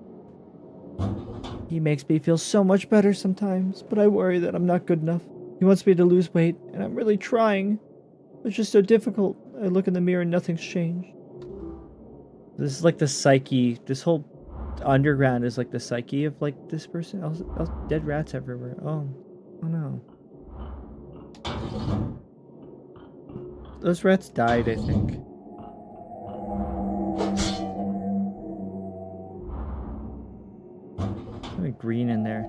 He makes me feel so much better sometimes, but I worry that I'm not good enough. He wants me to lose weight, and I'm really trying. It's just so difficult. I look in the mirror and nothing's changed. This is like the psyche. This whole underground is like the psyche of like this person. Dead rats everywhere. Oh no. Those rats died, I think. Something green in there.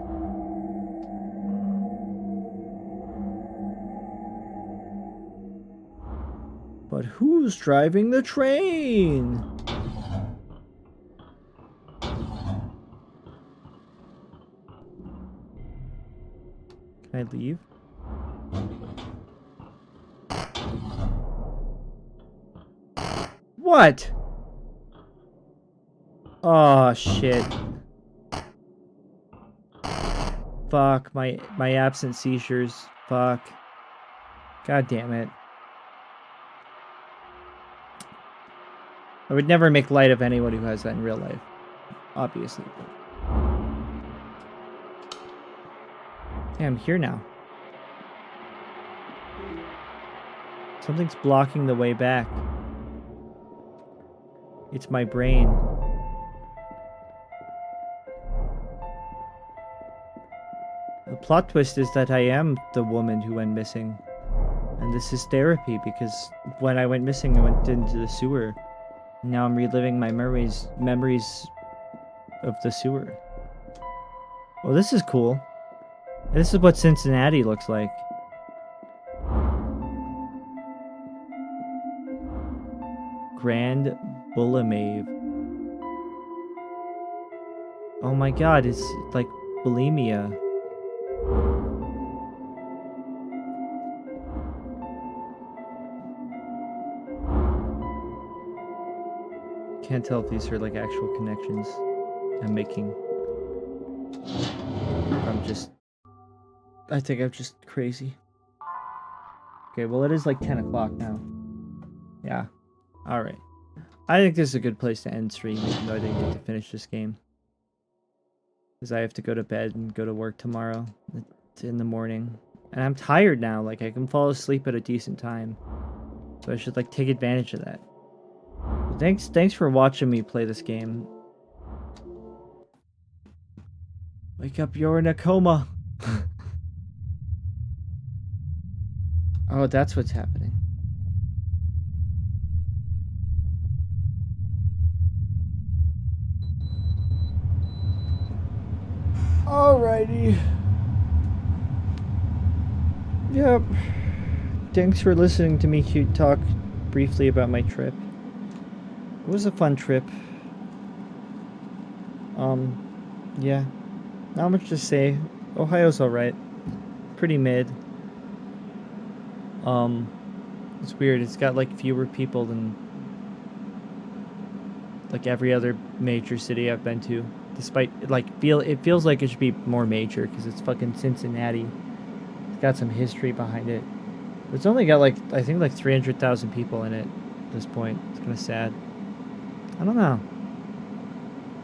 But who's driving the train? Can I leave? What? Oh shit. Fuck, my absent seizures. Fuck. God damn it. I would never make light of anyone who has that in real life. Obviously. Yeah, I'm here now. Something's blocking the way back. It's my brain. The plot twist is that I am the woman who went missing. And this is therapy because when I went missing, I went into the sewer. Now I'm reliving my memories of the sewer. Well, this is cool. This is what Cincinnati looks like. Grand Bulimave. Oh my god, it's like bulimia. Can't tell if these are like actual connections I'm making. I think I'm just crazy. Okay, well it is like 10 o'clock now. Yeah. Alright. I think this is a good place to end stream, even though I didn't get to finish this game. Because I have to go to bed and go to work tomorrow in the morning. And I'm tired now, like I can fall asleep at a decent time. So I should like take advantage of that. Thanks for watching me play this game. Wake up, you're in a coma. Oh, that's what's happening. Alrighty. Yep. Thanks for listening to me talk briefly about my trip. It was a fun trip. Yeah. Not much to say. Ohio's alright. Pretty mid. It's weird. It's got like fewer people than like every other major city I've been to. Despite it feels like it should be more major because it's fucking Cincinnati. It's got some history behind it. It's only got like I think like 300,000 people in it at this point. It's kind of sad. I don't know.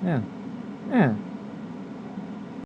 Yeah.